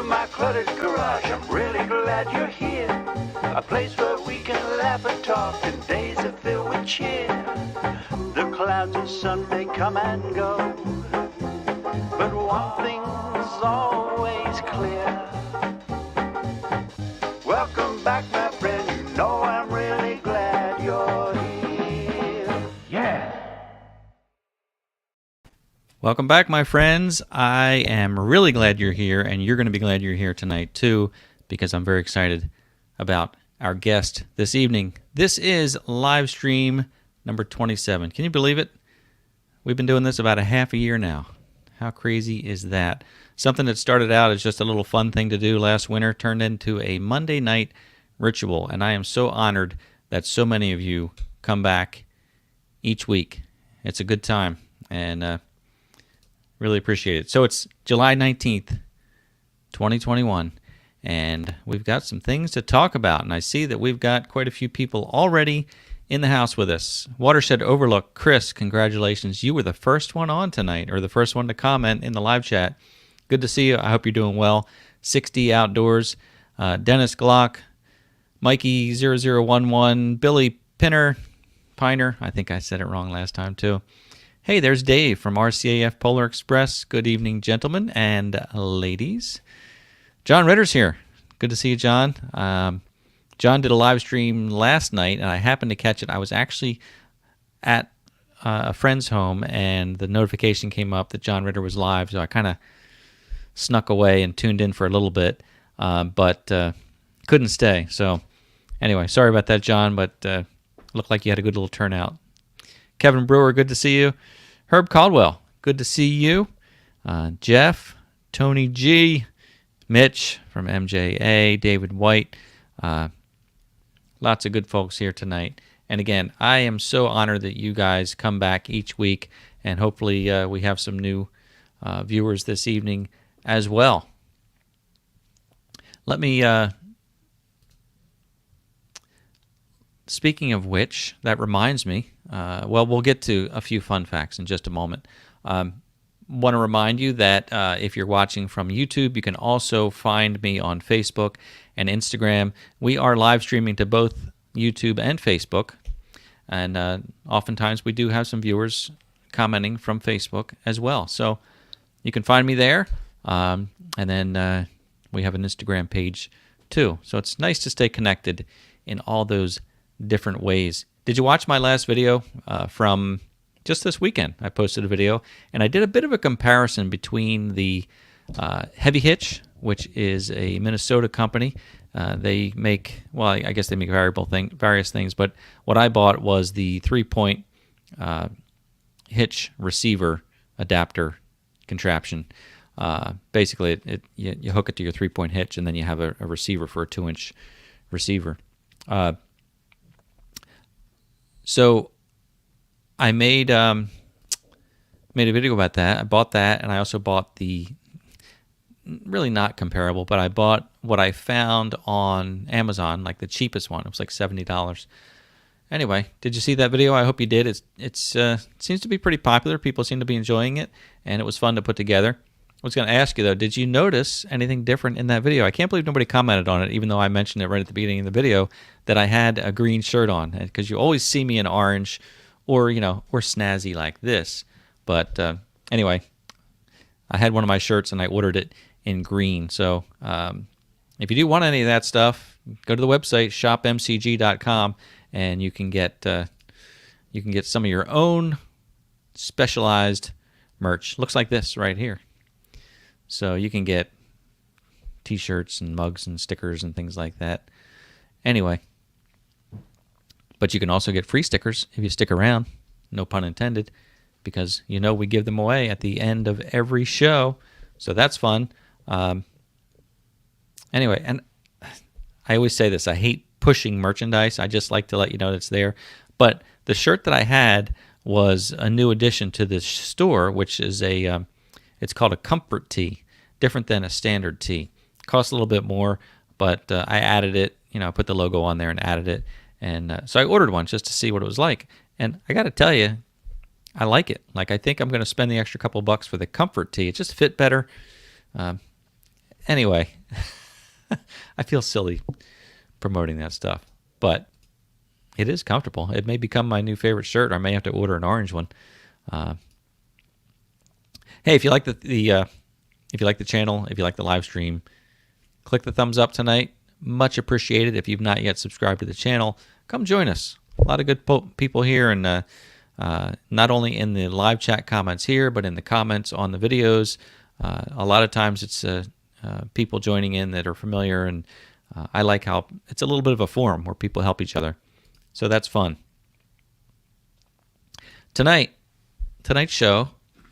my cluttered garage. I'm really glad you're here. A place where we can laugh and talk and days are filled with cheer. The clouds of sun may come and go, but one thing's always clear. Welcome back, my friend. You know I'm really glad you're here. Yeah. Welcome back, my friends. I am really glad you're here, and you're going to be glad you're here tonight, too, because I'm very excited about our guest this evening. This is Livestream number 27. Can you believe it? We've been doing this about a half a year now. How crazy is that? Something that started out as just a little fun thing to do last winter turned into a Monday night ritual, and I am so honored that so many of you come back each week. It's a good time, and really appreciate it. So it's July 19th, 2021, and we've got some things to talk about, and I see that we've got quite a few people already in the house with us. Watershed Overlook, Chris, congratulations. You were the first one on tonight, or the first one to comment in the live chat. Good to see you. I hope you're doing well. 60 Outdoors, Dennis Glock, Mikey0011, Billy Piner, I think I said it wrong last time too. Hey, there's Dave from RCAF Polar Express. Good evening, gentlemen and ladies. John Ritter's here. Good to see you, John. John did a live stream last night, and I happened to catch it. I was actually at a friend's home, and the notification came up that John Ritter was live, so I kind of snuck away and tuned in for a little bit, but couldn't stay. So anyway, sorry about that, John, but looked like you had a good little turnout. Kevin Brewer, good to see you. Herb Caldwell, good to see you. Jeff, Tony G, Mitch from MJA, David White. Lots of good folks here tonight. And again, I am so honored that you guys come back each week, and hopefully we have some new viewers this evening as well. Let me, speaking of which, that reminds me, we'll get to a few fun facts in just a moment. Want to remind you that if you're watching from YouTube, you can also find me on Facebook and Instagram. We are live streaming to both YouTube and Facebook, and oftentimes we do have some viewers commenting from Facebook as well. So you can find me there, and then we have an Instagram page too. So it's nice to stay connected in all those different ways. Did you watch my last video from just this weekend? I posted a video, and I did a bit of a comparison between the Heavy Hitch, which is a Minnesota company. They make, well, I guess they make various things, but what I bought was the 3-point hitch receiver adapter contraption. Basically, you hook it to your 3-point hitch, and then you have a receiver for a 2-inch receiver. So I made a video about that. I bought that, and I also bought the, really not comparable, but I bought what I found on Amazon, like the cheapest one. It was like $70. Anyway, did you see that video? I hope you did. It seems to be pretty popular. People seem to be enjoying it, and it was fun to put together. I was going to ask you, though, did you notice anything different in that video? I can't believe nobody commented on it, even though I mentioned it right at the beginning of the video, that I had a green shirt on, because you always see me in orange or snazzy like this. But anyway, I had one of my shirts, and I ordered it in green. So if you do want any of that stuff, go to the website, shopmcg.com, and you can get some of your own specialized merch. Looks like this right here. So you can get t-shirts and mugs and stickers and things like that. Anyway, but you can also get free stickers if you stick around, no pun intended, because we give them away at the end of every show. So that's fun. Anyway, and I always say this, I hate pushing merchandise. I just like to let you know that it's there. But the shirt that I had was a new addition to this store, which is it's called a comfort tee, different than a standard tee. Costs a little bit more, but I added it. I put the logo on there and added it. And so I ordered one just to see what it was like. And I got to tell you, I like it. Like, I think I'm going to spend the extra couple bucks for the comfort tee. It just fit better. Anyway, I feel silly promoting that stuff, but it is comfortable. It may become my new favorite shirt. I may have to order an orange one. Hey, if you like if you like the channel, if you like the live stream, click the thumbs up tonight. Much appreciated. If you've not yet subscribed to the channel, come join us. A lot of good people here, and not only in the live chat comments here, but in the comments on the videos. A lot of times it's people joining in that are familiar, and I like how it's a little bit of a forum where people help each other. So that's fun. Tonight's show,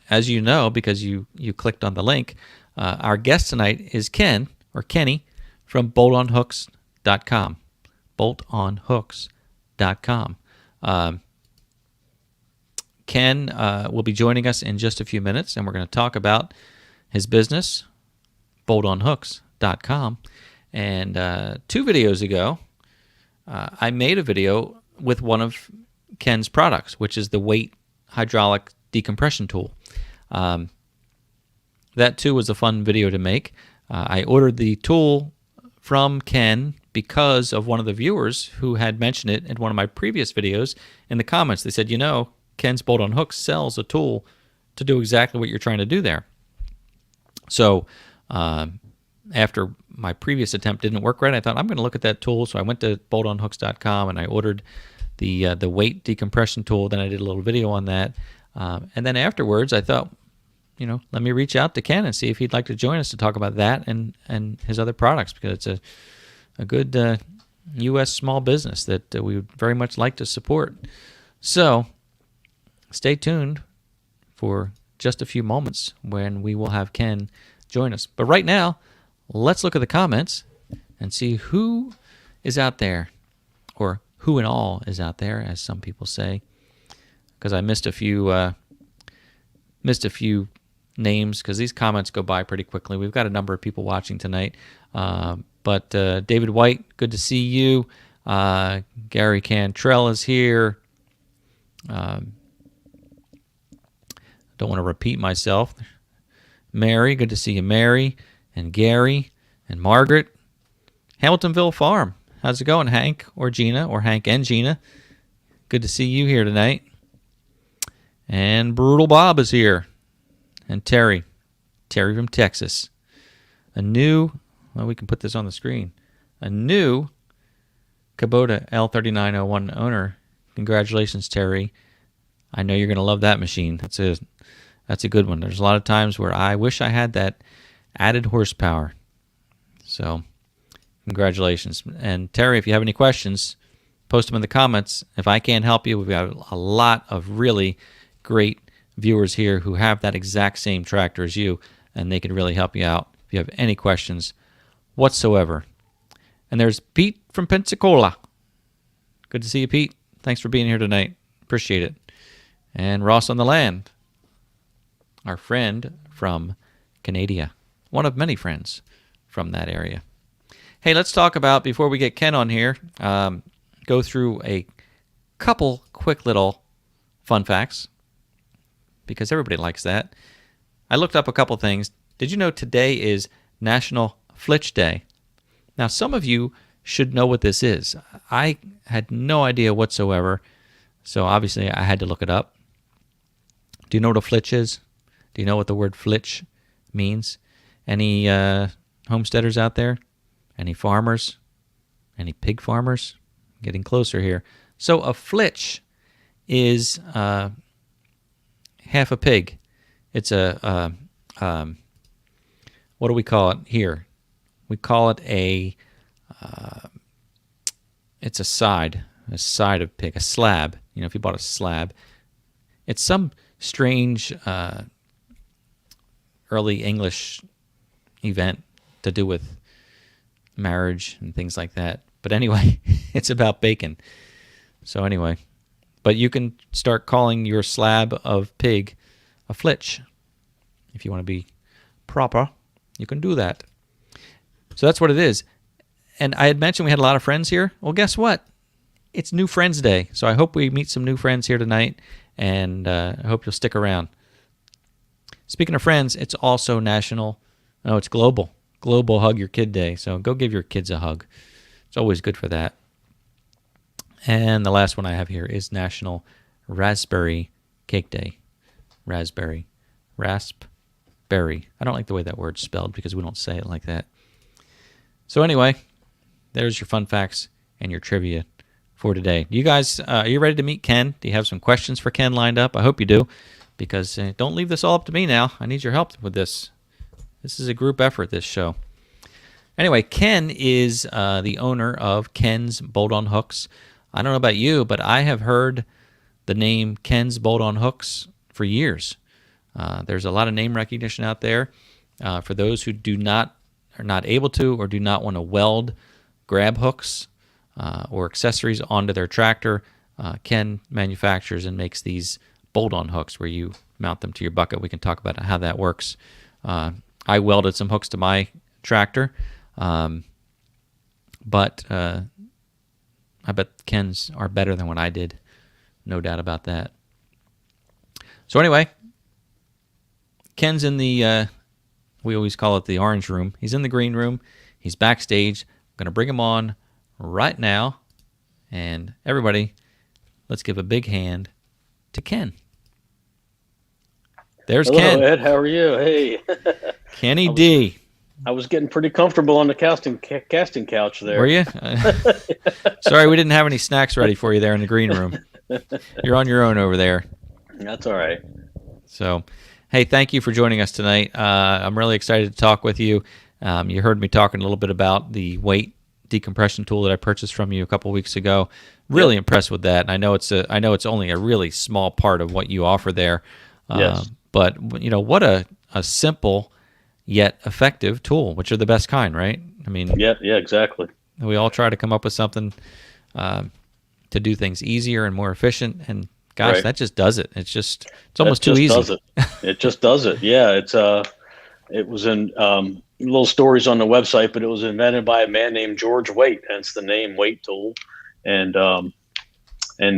as you know, because you clicked on the link, our guest tonight is Ken, or Kenny, from boltonhooks.com. boltonhooks.com. Ken will be joining us in just a few minutes, and we're going to talk about his business, boltonhooks.com. And 2 videos ago, I made a video with one of Ken's products, which is the weight hydraulic decompression tool. That too was a fun video to make. I ordered the tool from Ken because of one of the viewers who had mentioned it in one of my previous videos in the comments. They said, Ken's Bolt on Hooks sells a tool to do exactly what you're trying to do there. So after my previous attempt didn't work right, I thought I'm going to look at that tool. So I went to boltonhooks.com and I ordered the weight decompression tool. Then I did a little video on that. And then afterwards, I thought, let me reach out to Ken and see if he'd like to join us to talk about that and his other products, because it's a good U.S. small business that we would very much like to support. So stay tuned for just a few moments when we will have Ken join us. But right now, let's look at the comments and see who is out there, or who in all is out there, as some people say, because I missed a few names because these comments go by pretty quickly. We've got a number of people watching tonight. But David White, good to see you. Gary Cantrell is here. Don't want to repeat myself. Mary, good to see you, Mary, and Gary, and Margaret. Hamiltonville Farm, how's it going, Hank or Gina, or Hank and Gina? Good to see you here tonight. And Brutal Bob is here. And Terry from Texas. We can put this on the screen. A new Kubota L3901 owner. Congratulations, Terry. I know you're going to love that machine. That's a good one. There's a lot of times where I wish I had that added horsepower. So, congratulations. And Terry, if you have any questions, post them in the comments. If I can't help you, we've got a lot of really great viewers here who have that exact same tractor as you, and they can really help you out if you have any questions whatsoever. And there's Pete from Pensacola. Good to see you, Pete. Thanks for being here tonight. Appreciate it. And Ross on the Land, our friend from Canada. One of many friends from that area. Hey, let's talk about, before we get Ken on here, go through a couple quick little fun facts, because everybody likes that. I looked up a couple things. Did you know today is National Flitch Day? Now, some of you should know what this is. I had no idea whatsoever, so obviously I had to look it up. Do you know what a flitch is? Do you know what the word flitch means? Any homesteaders out there? Any farmers? Any pig farmers? Getting closer here. So a flitch is half a pig. It's a what do we call it here? We call it it's a side of pig, a slab. If you bought a slab, it's some strange early English event to do with marriage and things like that. But anyway, it's about bacon. So anyway, but you can start calling your slab of pig a flitch. If you want to be proper, you can do that. So that's what it is. And I had mentioned we had a lot of friends here. Well, guess what? It's New Friends Day. So I hope we meet some new friends here tonight, and I hope you'll stick around. Speaking of friends, it's also it's global. Global Hug Your Kid Day. So go give your kids a hug. It's always good for that. And the last one I have here is National Raspberry Cake Day. Raspberry. Raspberry. I don't like the way that word's spelled because we don't say it like that. So anyway, there's your fun facts and your trivia for today. You guys, are you ready to meet Ken? Do you have some questions for Ken lined up? I hope you do, because don't leave this all up to me now. I need your help with this. This is a group effort, this show. Anyway, Ken is the owner of Ken's Bolt-On Hooks. I don't know about you, but I have heard the name Ken's Bolt-On Hooks for years. There's a lot of name recognition out there. For those who are not able to or do not want to weld grab hooks or accessories onto their tractor, Ken manufactures and makes these bolt-on hooks where you mount them to your bucket. We can talk about how that works. I welded some hooks to my tractor, but I bet Ken's are better than what I did. No doubt about that. So anyway, Ken's in the, we always call it the orange room. He's in the green room. He's backstage. I'm going to bring him on right now. And everybody, let's give a big hand to Ken. There's Hello, Ken. Ed, how are you? Hey. Kenny D. I was getting pretty comfortable on the casting couch there. Were you? Sorry, we didn't have any snacks ready for you there in the green room. You're on your own over there. That's all right. So, hey, thank you for joining us tonight. I'm really excited to talk with you. You heard me talking a little bit about the weight decompression tool that I purchased from you a couple weeks ago. Really impressed with that. And I know it's only a really small part of what you offer there. Yes. But what a simple yet effective tool, which are the best kind, right? I mean, yeah, exactly. We all try to come up with something to do things easier and more efficient, and gosh, that just does it. It's almost too easy. Does it. It just does it. Yeah, it was in little stories on the website, but it was invented by a man named George Waite, hence the name Waite Tool, and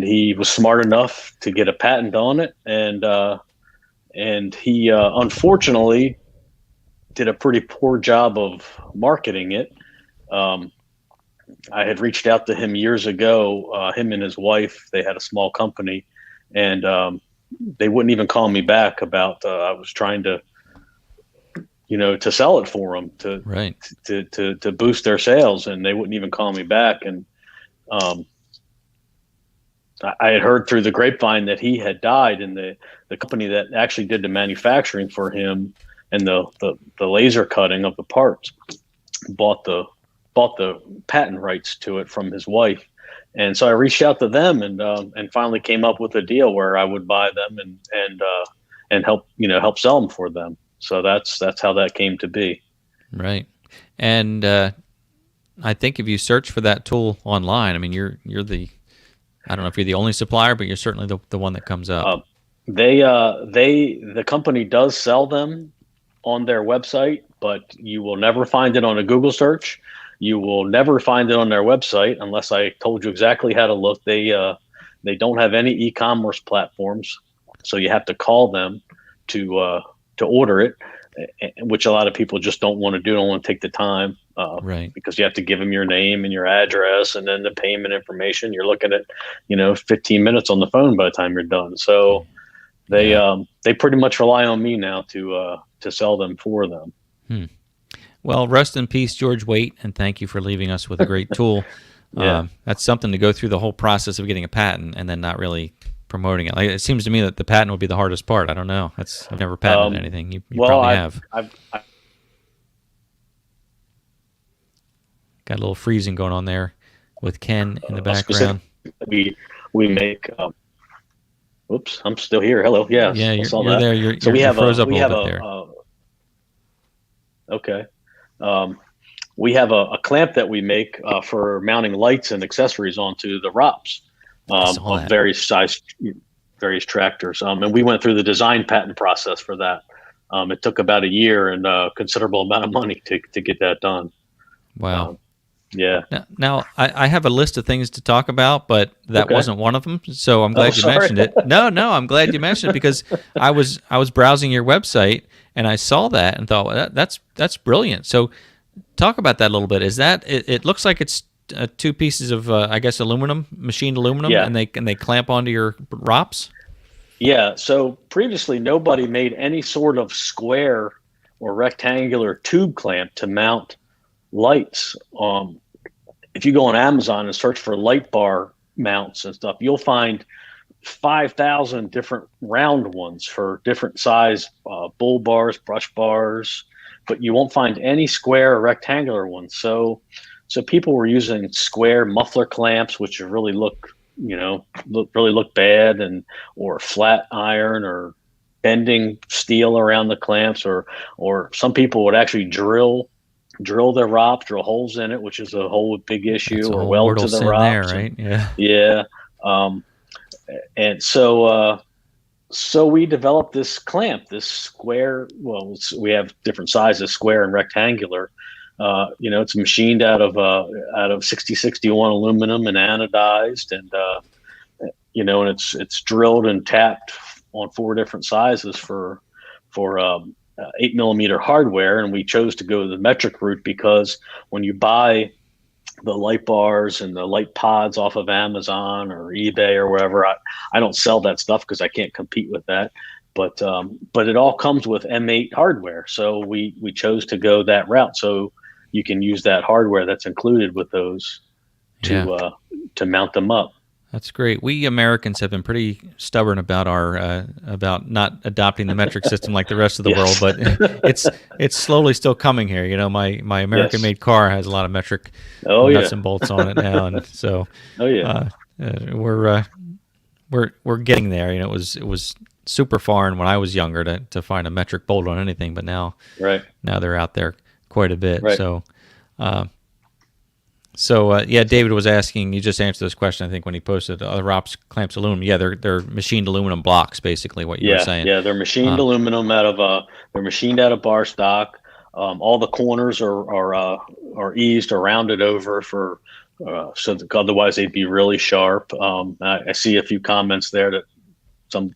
he was smart enough to get a patent on it, and he unfortunately did a pretty poor job of marketing it. I had reached out to him years ago. Him and his wife, they had a small company, and they wouldn't even call me back about. I was trying to, to sell it for them to boost their sales, and they wouldn't even call me back. And I had heard through the grapevine that he had died, and the company that actually did the manufacturing for him and the laser cutting of the parts bought the patent rights to it from his wife. And so I reached out to them and finally came up with a deal where I would buy them and help sell them for them. So that's how that came to be. Right. And I think if you search for that tool online, I mean, you're the, I don't know if you're the only supplier, but you're certainly the one that comes up. The company does sell them on their website, but you will never find it on a Google search. You will never find it on their website unless I told you exactly how to look. They don't have any e-commerce platforms, so you have to call them to order it, which a lot of people just don't want to do. Don't want to take the time, right? Because you have to give them your name and your address and then the payment information. You're looking at 15 minutes on the phone by the time you're done. So they pretty much rely on me now to sell them for them. Well, rest in peace, George Waite, and thank you for leaving us with a great tool. That's something to go through the whole process of getting a patent and then not really promoting it. Like, it seems to me that the patent would be the hardest part. I don't know. I've never patented anything. You probably have. I've got a little freezing going on there with Ken in the background. We make. Oops, I'm still here. Hello. Yeah. Yeah, you're there. So we froze up a little bit there. Okay. We have a clamp that we make for mounting lights and accessories onto the ROPS of various tractors. And we went through the design patent process for that. It took about a year and a considerable amount of money to get that done. Wow. Yeah. Now I have a list of things to talk about, but that Okay. wasn't one of them. So I'm glad you sorry. mentioned it. No, I'm glad you mentioned it because I was browsing your website and I saw that and thought, well, that's brilliant. So talk about that a little bit. Is that it looks like it's two pieces of I guess aluminum, machined aluminum, Yeah. and they clamp onto your ROPS? Yeah. So previously, nobody made any sort of square or rectangular tube clamp to mount lights. If you go on Amazon and search for light bar mounts and stuff, you'll find 5,000 different round ones for different size bull bars, brush bars, but you won't find any square or rectangular ones. So people were using square muffler clamps, which really look bad, and or flat iron or bending steel around the clamps, or some people would actually drill their ROPS, drill holes in it, which is a whole big issue, That's a or whole weld mortal to the sin ROPS. there, right? Yeah. Yeah. And so we developed this clamp, this square. Well, we have different sizes, square and rectangular. It's machined out of 6061 aluminum and anodized, and and it's drilled and tapped on 4 different sizes for 8mm hardware. And we chose to go the metric route because when you buy the light bars and the light pods off of Amazon or eBay or wherever, I don't sell that stuff because I can't compete with that. But it all comes with M8 hardware, so we chose to go that route. So you can use that hardware that's included with those to mount them up. That's great. We Americans have been pretty stubborn about about not adopting the metric system like the rest of the world, but it's slowly still coming here. My American-made car has a lot of metric nuts and bolts on it now, and so we're getting there. It was super foreign when I was younger to find a metric bolt on anything, but now they're out there quite a bit. Right. So, David was asking. You just answered this question, I think, when he posted the ROPS clamps aluminum. Yeah, they're machined aluminum blocks, basically. What you were saying. Yeah, they're machined aluminum they're machined out of bar stock. All the corners are eased or rounded over so that otherwise they'd be really sharp. I see a few comments there that some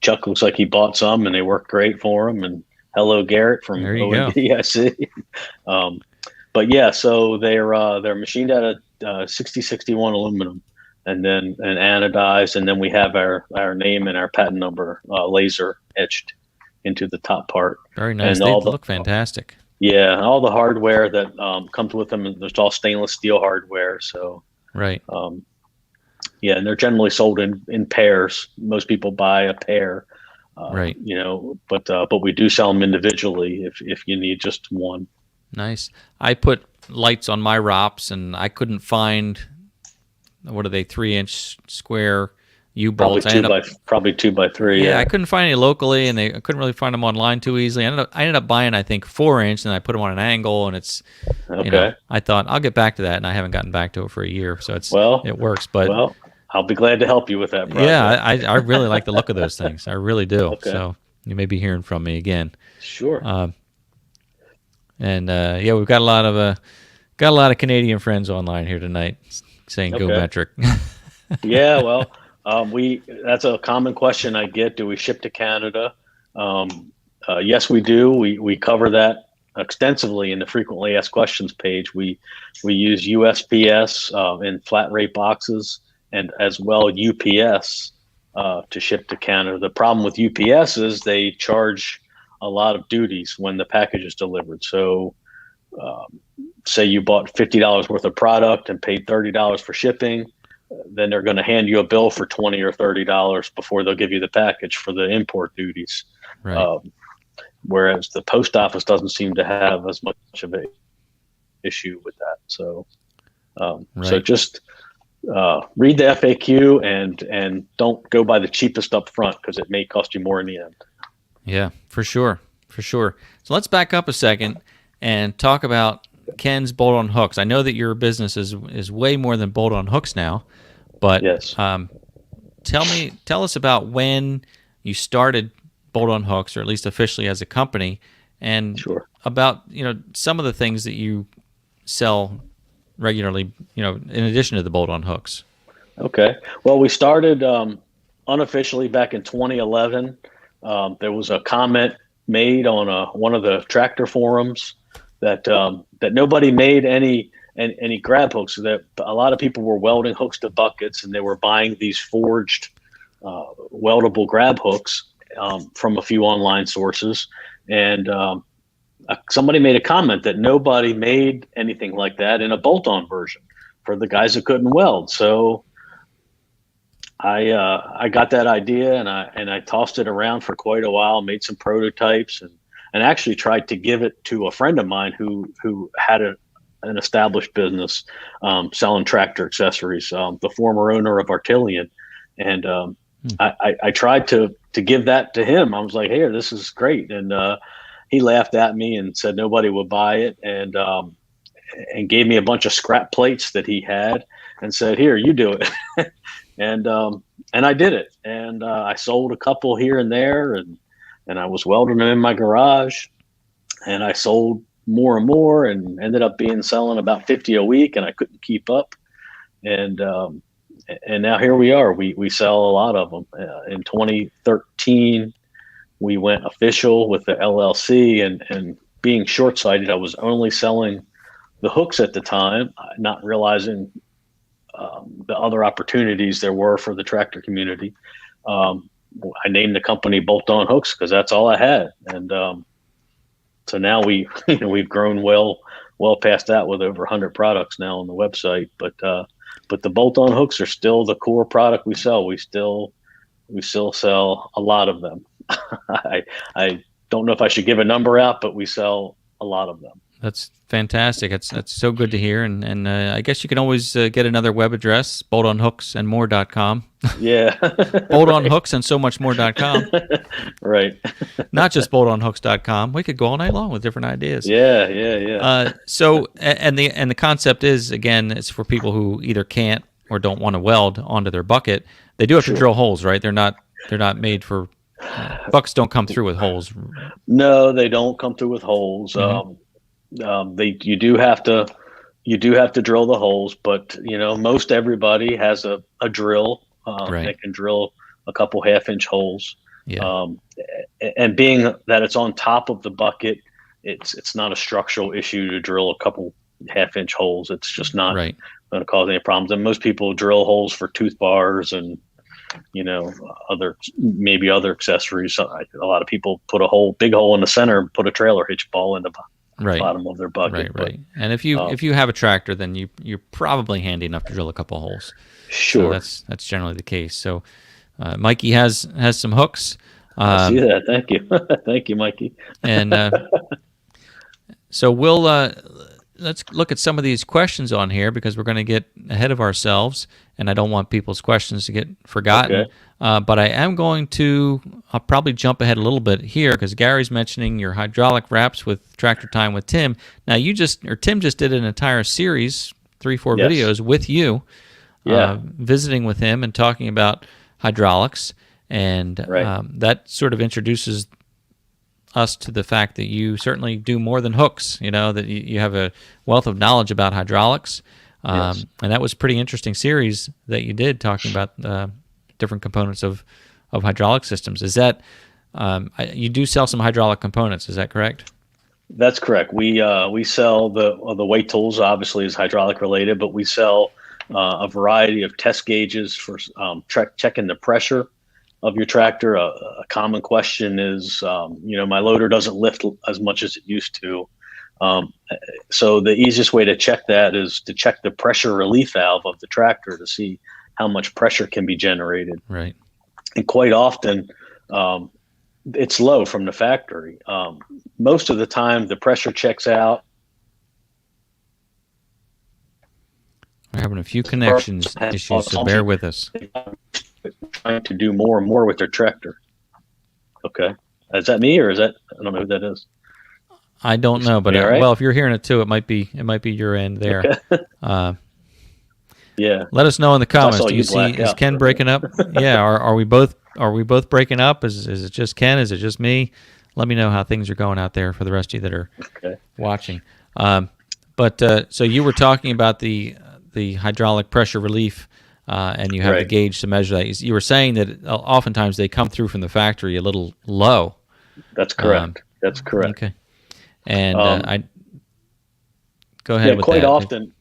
Chuck looks like he bought some and they work great for him. And hello, Garrett from OND. But yeah, so they're machined out of 6061 aluminum, and then anodized, and then we have our name and our patent number laser etched into the top part. Very nice. They look fantastic. Yeah, and all the hardware that comes with them, there's all stainless steel hardware. So right. And they're generally sold in pairs. Most people buy a pair. Right. But we do sell them individually if you need just one. Nice. I put lights on my ROPS, and I couldn't find, what are they, 3-inch square U-bolts. Probably 2x3. Yeah, I couldn't find any locally, and I couldn't really find them online too easily. I ended up buying, I think, 4-inch, and I put them on an angle, and it's, I thought I'll get back to that, and I haven't gotten back to it for a year, so it works. But I'll be glad to help you with that project. Yeah, I really like the look of those things. I really do. Okay. So you may be hearing from me again. Sure. And we've got a lot of Canadian friends online here tonight saying go metric. Yeah, well, that's a common question I get. Do we ship to Canada? Yes, we do. We cover that extensively in the frequently asked questions page. We use USPS in flat rate boxes, and as well UPS to ship to Canada. The problem with UPS is they charge a lot of duties when the package is delivered. So say you bought $50 worth of product and paid $30 for shipping, then they're going to hand you a bill for $20 or $30 before they'll give you the package for the import duties. Right. Whereas the post office doesn't seem to have as much of an issue with that. So so just read the FAQ and don't go by the cheapest up front, because it may cost you more in the end. Yeah, for sure. So let's back up a second and talk about Ken's bolt-on hooks. I know that your business is way more than bolt-on hooks now, but yes. Tell us about when you started bolt-on hooks, or at least officially as a company, and Sure. about some of the things that you sell regularly, in addition to the bolt-on hooks? Okay. Well, we started unofficially back in 2011. There was a comment made on one of the tractor forums that nobody made any grab hooks. That a lot of people were welding hooks to buckets, and they were buying these forged weldable grab hooks from a few online sources. And somebody made a comment that nobody made anything like that in a bolt-on version for the guys that couldn't weld. So I got that idea, and I tossed it around for quite a while, made some prototypes, and actually tried to give it to a friend of mine who had an established business selling tractor accessories, the former owner of Artillion. And I tried to give that to him. I was like, "Here, this is great," and he laughed at me and said nobody would buy it, and gave me a bunch of scrap plates that he had, and said, "Here, you do it." And I did it, and I sold a couple here and there, and I was welding them in my garage, and I sold more and more, and ended up selling about 50 a week, and I couldn't keep up, and now here we are. We sell a lot of them. In 2013, we went official with the LLC, and being short-sighted, I was only selling the hooks at the time, not realizing the other opportunities there were for the tractor community. I named the company Bolt On Hooks because that's all I had, and so now we've grown well past that with over 100 products now on the website. But the Bolt On Hooks are still the core product we sell. We still sell a lot of them. I don't know if I should give a number out, but we sell a lot of them. That's fantastic. That's so good to hear. And I guess you can always get another web address, boltonhooksandmore.com. Yeah. Boltonhooks and so much more.com. Right. Not just boltonhooks.com. We could go all night long with different ideas. Yeah. So the concept is, again, it's for people who either can't or don't want to weld onto their bucket. They do have to drill holes, right? They're not made for buckets don't come through with holes. No, they don't come through with holes. Mm-hmm. You do have to drill the holes, but most everybody has a drill. Right. They can drill a couple half-inch holes. Yeah. And being that it's on top of the bucket, it's not a structural issue to drill a couple half-inch holes. It's just not going to cause any problems. And most people drill holes for tooth bars and other accessories. A lot of people put a big hole in the center and put a trailer hitch ball in the bottom of their bucket. Right. And if you have a tractor, then you're probably handy enough to drill a couple holes. Sure. So that's generally the case. So Mikey has some hooks. I see that. Thank you. Thank you, Mikey. And so we'll let's look at some of these questions on here because we're going to get ahead of ourselves, and I don't want people's questions to get forgotten. Okay. But I'll probably jump ahead a little bit here because Gary's mentioning your hydraulic wraps with Tractor Time with Tim. Now Tim just did an entire series, 3-4 Yes. videos with you, visiting with him and talking about hydraulics, and that sort of introduces us to the fact that you certainly do more than hooks, that you have a wealth of knowledge about hydraulics. Yes. And that was a pretty interesting series that you did talking about different components of hydraulic systems. Is that, you do sell some hydraulic components, is that correct? That's correct. We sell the weight tools, obviously is hydraulic related, but we sell a variety of test gauges for checking the pressure of your tractor. A common question is, my loader doesn't lift as much as it used to. So the easiest way to check that is to check the pressure relief valve of the tractor to see how much pressure can be generated. Right. And quite often, it's low from the factory. Most of the time, the pressure checks out. We're having a few connections issues, so bear with us. Trying to do more and more with their tractor. Okay. Is that me or is that, I don't know who that is. I don't know, but right? Well, if you're hearing it too, it might be your end there. Okay. Yeah. Let us know in the comments. Do you see, is out. Ken breaking up? Yeah. Are we both breaking up? Is it just Ken? Is it just me? Let me know how things are going out there for the rest of you that are watching. But so you were talking about the hydraulic pressure relief, and you have the gauge to measure that. You were saying that oftentimes they come through from the factory a little low. That's correct. That's correct. Okay. And I go ahead with quite that. Often.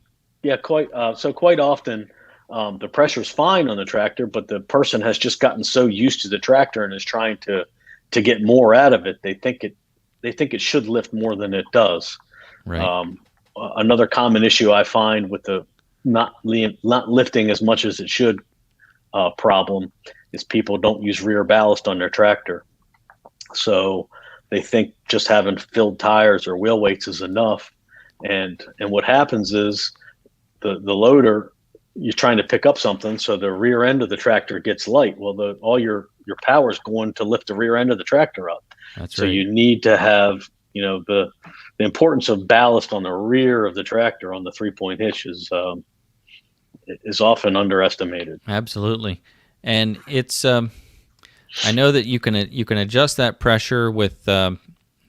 Yeah, quite often. The pressure's fine on the tractor, but the person has just gotten so used to the tractor and is trying to get more out of it. They think it should lift more than it does. Right. Another common issue I find with the not lifting as much as it should problem is people don't use rear ballast on their tractor. So they think just having filled tires or wheel weights is enough. And what happens is the loader, you're trying to pick up something, so the rear end of the tractor gets light. Well, all your power is going to lift the rear end of the tractor up. That's so right. you need to have, the importance of ballast on the rear of the tractor on the 3-point hitch is often underestimated. Absolutely. And it's I know that you can adjust that pressure with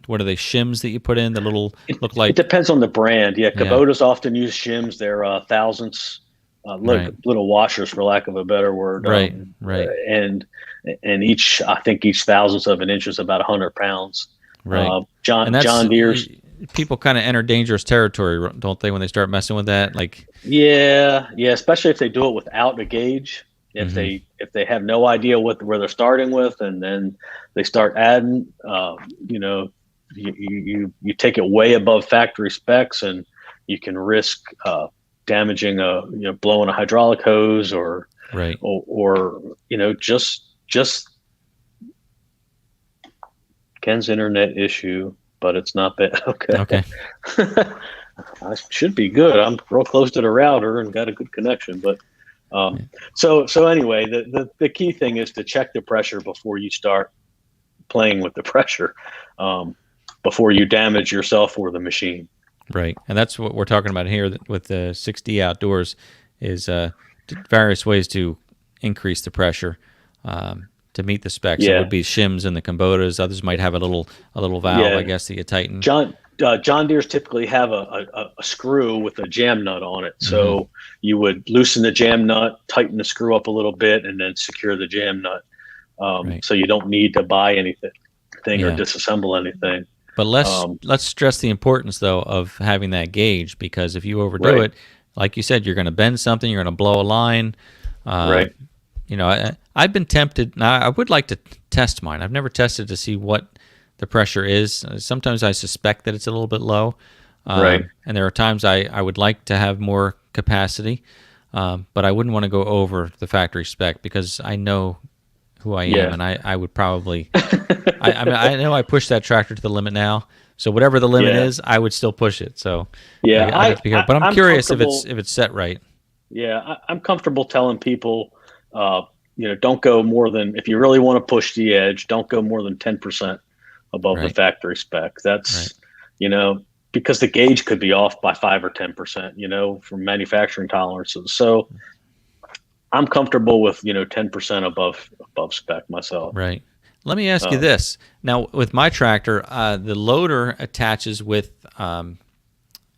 what are they, shims that you put in, the little look like. It depends on the brand. Yeah, Kubotas often use shims. They're thousandths, little washers, for lack of a better word. Right. And each thousandth of an inch is about 100 pounds. Right. John Deere's. People kind of enter dangerous territory, don't they, when they start messing with that? Like. Yeah, especially if they do it without a gauge. If they have no idea where they're starting with, and then they start adding, you take it way above factory specs, and you can risk damaging blowing a hydraulic hose or just Ken's internet issue, but it's not bad. Okay. I should be good. I'm real close to the router and got a good connection, but so anyway, the key thing is to check the pressure before you start playing with the pressure, before you damage yourself or the machine. Right, and that's what we're talking about here with the 6D Outdoors is various ways to increase the pressure to meet the specs. It would be shims and the Kubotas. Others might have a little valve, I guess, that you tighten. John Deere's typically have a screw with a jam nut on it. So you would loosen the jam nut, tighten the screw up a little bit, and then secure the jam nut. So you don't need to buy anything or disassemble anything. But let's stress the importance, though, of having that gauge, because if you overdo it, like you said, you're going to bend something, you're going to blow a line. I've been tempted. Now, I would like to test mine. I've never tested to see what the pressure is. Sometimes I suspect that it's a little bit low. And there are times I would like to have more capacity, but I wouldn't want to go over the factory spec because I know who I am, and I would probably. I know I push that tractor to the limit now, so whatever the limit is, I would still push it. So I have to be careful. But I'm curious if it's set right. Yeah, I'm comfortable telling people, don't go more than, if you really want to push the edge, don't go more than 10% above the factory spec. That's because the gauge could be off by 5 or 10%, from manufacturing tolerances. So I'm comfortable with 10% above spec myself. Right. Let me ask you this. Now, with my tractor, the loader attaches with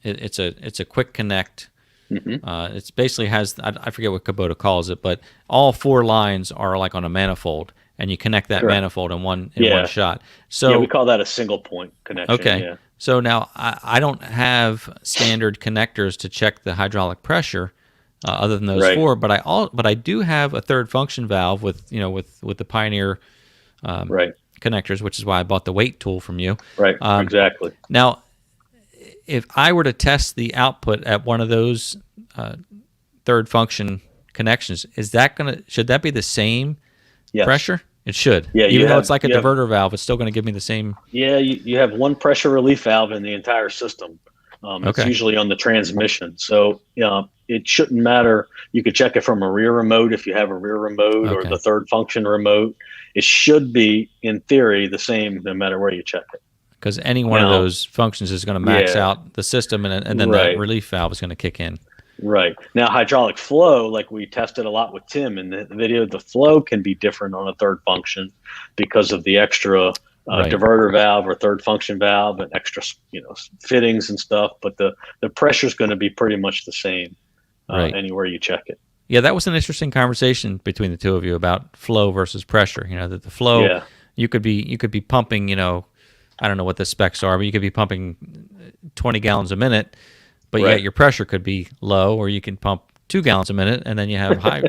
it's a quick connect. It's basically has, I forget what Kubota calls it, but all 4 lines are like on a manifold, and you connect that manifold in one shot. So we call that a single point connection. Okay. Yeah. So now I don't have standard connectors to check the hydraulic pressure other than those 4, but I do have a third function valve with the Pioneer connectors, which is why I bought the weight tool from you. Right. Exactly. Now, if I were to test the output at one of those third function connections, should that be the same pressure? It should. Yeah. Even though it's like a diverter valve, it's still going to give me the same. Yeah. You have one pressure relief valve in the entire system. It's usually on the transmission. So it shouldn't matter. You could check it from a rear remote if you have a rear remote or the third function remote. It should be, in theory, the same no matter where you check it. Because any one of those functions is going to max out the system, and then the relief valve is going to kick in. Right. Now, hydraulic flow, like we tested a lot with Tim in the video, the flow can be different on a third function because of the extra Right. diverter valve or third function valve and extra, fittings and stuff. But the pressure is going to be pretty much the same Right. anywhere you check it. Yeah, that was an interesting conversation between the two of you about flow versus pressure. That the flow, you could be pumping, I don't know what the specs are, but you could be pumping 20 gallons a minute, but yet your pressure could be low, or you can pump 2 gallons a minute, and then you have high.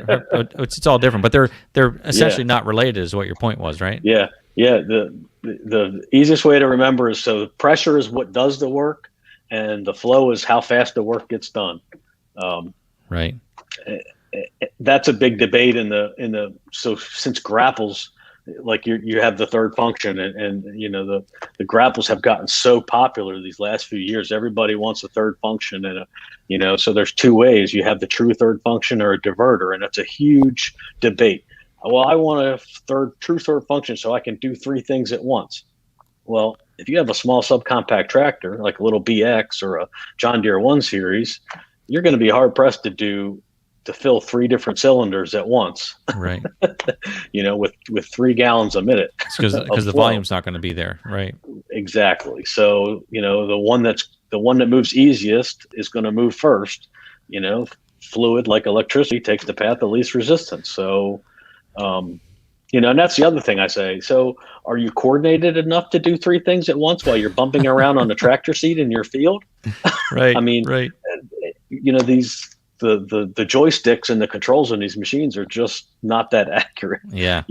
It's all different, but they're essentially not related, is what your point was, right? Yeah, yeah. The easiest way to remember is, so pressure is what does the work, and the flow is how fast the work gets done. Right. That's a big debate so since grapples, like you have the third function, and the grapples have gotten so popular these last few years. Everybody wants a third function, and so there's two ways. You have the true third function or a diverter, and it's a huge debate. Well, I want a true third function so I can do three things at once. Well, if you have a small subcompact tractor like a little BX or a John Deere 1 Series, you're going to be hard pressed to fill three different cylinders at once. Right. With 3 gallons a minute. Because the volume's not going to be there. Right. Exactly. So, the one that moves easiest is going to move first. Fluid, like electricity, takes the path of least resistance. So, and that's the other thing I say. So are you coordinated enough to do three things at once while you're bumping around on the tractor seat in your field? Right. I mean, right. The joysticks and the controls on these machines are just not that accurate. Yeah.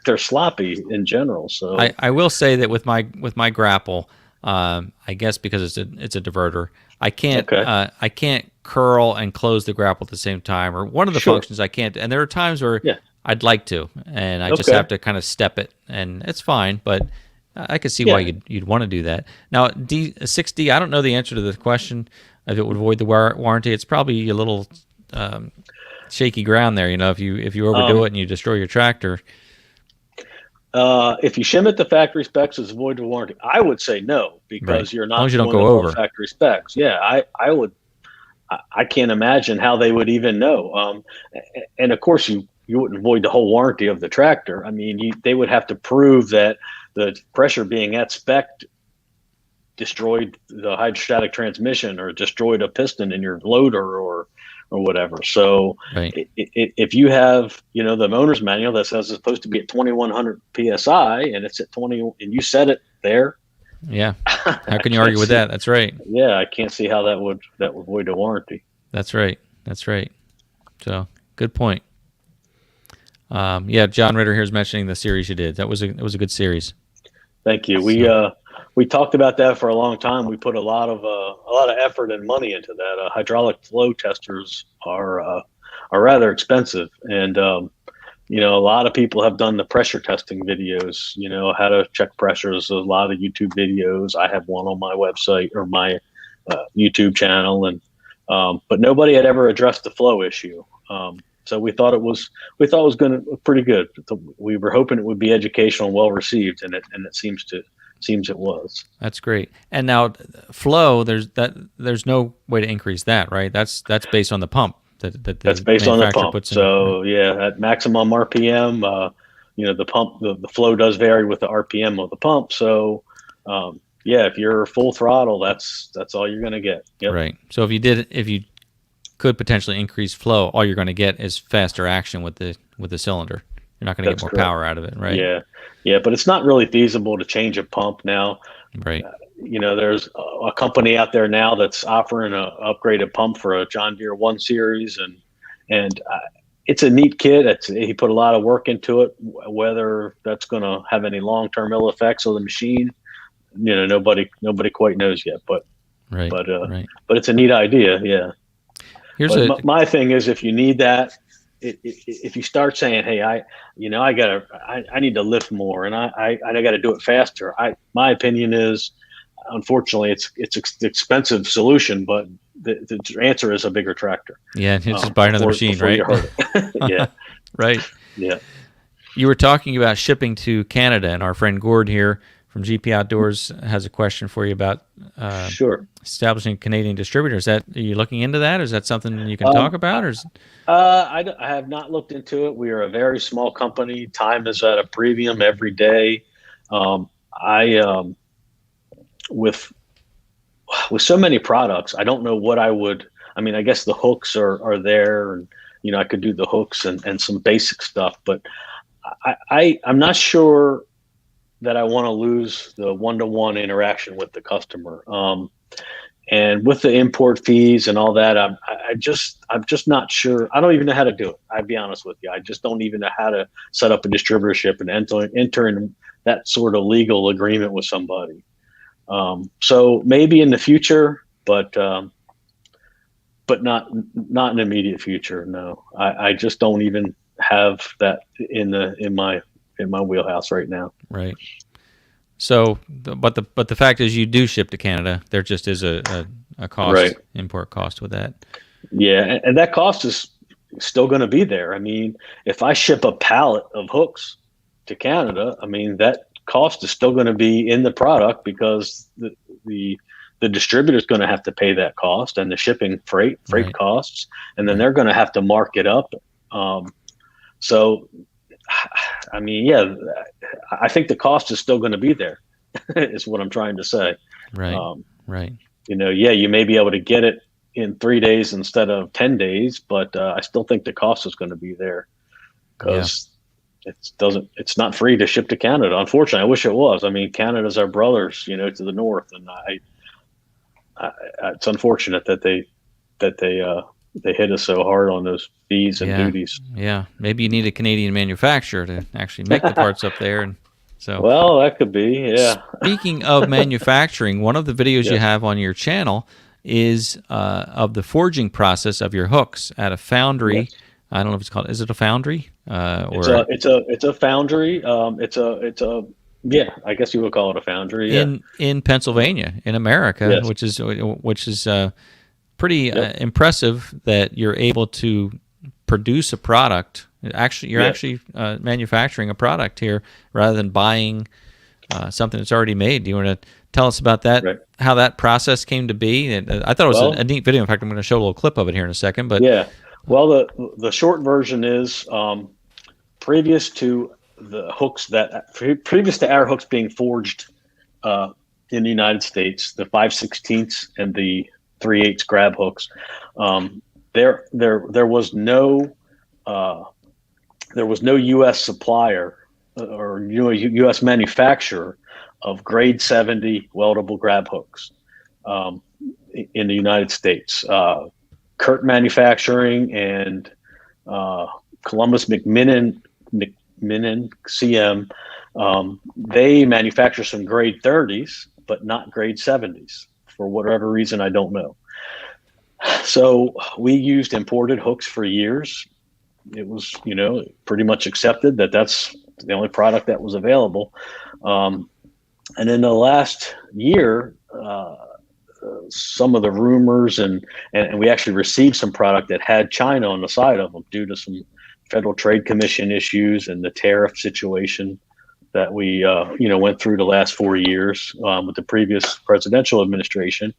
They're sloppy in general. So I will say that with my grapple, I guess because it's a diverter, I can't curl and close the grapple at the same time, or one of the functions I can't. And there are times where I'd like to, and I just have to kind of step it, and it's fine. But I could see why you'd want to do that. Now, 6D, I don't know the answer to the question if it would void the warranty. It's probably a little shaky ground there. If you overdo it and you destroy your tractor. If you shim it to factory specs, it's void the warranty. I would say no, because you're not. As long as you don't go over factory specs. Yeah, I would. I can't imagine how they would even know. And of course, you wouldn't void the whole warranty of the tractor. I mean, they would have to prove that the pressure being at spec destroyed the hydrostatic transmission or destroyed a piston in your loader or whatever. So if you have, the owner's manual that says it's supposed to be at 2100 PSI and it's at 20 and you set it there. Yeah. How can you argue with that? That's right. Yeah. I can't see how that would void the warranty. That's right. So good point. John Ritter here is mentioning the series you did. It was a good series. Thank you. We talked about that for a long time. We put a lot of effort and money into that. Hydraulic flow testers are rather expensive, and a lot of people have done the pressure testing videos. How to check pressures. A lot of YouTube videos. I have one on my website or my YouTube channel, and but nobody had ever addressed the flow issue. So we thought it was going to pretty good. We were hoping it would be educational and well received, and it seems it was. That's great. And now flow, there's no way to increase that, right? That's based on the pump. That's based on the pump. So at maximum RPM, the pump, the flow does vary with the RPM of the pump. So if you're full throttle, that's all you're going to get. Yep. Right. So if you could potentially increase flow, all you're going to get is faster action with the cylinder. You're not going to get more power out of it, right? Yeah, but it's not really feasible to change a pump now. Right. There's a company out there now that's offering an upgraded pump for a John Deere 1 Series, and it's a neat kit. He put a lot of work into it. Whether that's going to have any long-term ill effects on the machine, nobody quite knows yet. But it's a neat idea. Yeah. My thing is, if you need that, if you start saying, "Hey, I need to lift more, and I got to do it faster," my opinion is, unfortunately, it's an expensive solution, but the answer is a bigger tractor. Yeah, just buy another machine, right? Yeah, right. Yeah. You were talking about shipping to Canada, and our friend Gord here from GP Outdoors has a question for you about establishing Canadian distributors. Are you looking into that? Or is that something you can talk about? Or I have not looked into it. We are a very small company. Time is at a premium every day. I with so many products, I don't know what I would. I mean, I guess the hooks are there, and I could do the hooks and some basic stuff, but I'm not sure that I want to lose the one-to-one interaction with the customer. And with the import fees and all that, I'm just not sure. I don't even know how to do it. I'd be honest with you. I just don't even know how to set up a distributorship and enter in that sort of legal agreement with somebody. So maybe in the future, but not in the immediate future. No, I just don't even have that in my wheelhouse right now. Right. So, but the fact is, you do ship to Canada. There just is a cost, right, import cost with that. Yeah, and that cost is still going to be there. I mean, if I ship a pallet of hooks to Canada, I mean that cost is still going to be in the product because the distributor is going to have to pay that cost and the shipping freight right. costs, and then they're going to have to mark it up. So, I mean, yeah, I think the cost is still going to be there, is what I'm trying to say. Right. Right. Yeah, you may be able to get it in 3 days instead of 10 days, but I still think the cost is going to be there because it's not free to ship to Canada. Unfortunately, I wish it was. I mean, Canada's our brothers, to the north, and it's unfortunate that they hit us so hard on those fees and duties. Yeah, maybe you need a Canadian manufacturer to actually make the parts up there, and so. Well, that could be. Yeah. Speaking of manufacturing, one of the videos you have on your channel is of the forging process of your hooks at a foundry. Yes. I don't know if it's called. Is it a foundry? Or it's a foundry. Yeah, I guess you would call it a foundry. Yeah. In Pennsylvania, in America, yes. which is pretty impressive that you're able to produce a product. Actually, you're actually manufacturing a product here rather than buying something that's already made. Do you want to tell us about that? Right. How that process came to be? And I thought it was a neat video. In fact, I'm going to show a little clip of it here in a second. But yeah, well, the short version is previous to our hooks being forged in the United States, the 5/16 and the 3/8 grab hooks. There was no U.S. supplier or U.S. manufacturer of grade 70 weldable grab hooks in the United States. Kurt Manufacturing and Columbus McMinnon CM, they manufacture some grade 30s, but not grade 70s for whatever reason, I don't know. So we used imported hooks for years. It was, pretty much accepted that that's the only product that was available. And in the last year, some of the rumors and we actually received some product that had China on the side of them due to some Federal Trade Commission issues and the tariff situation that we, went through the last 4 years with the previous presidential administration.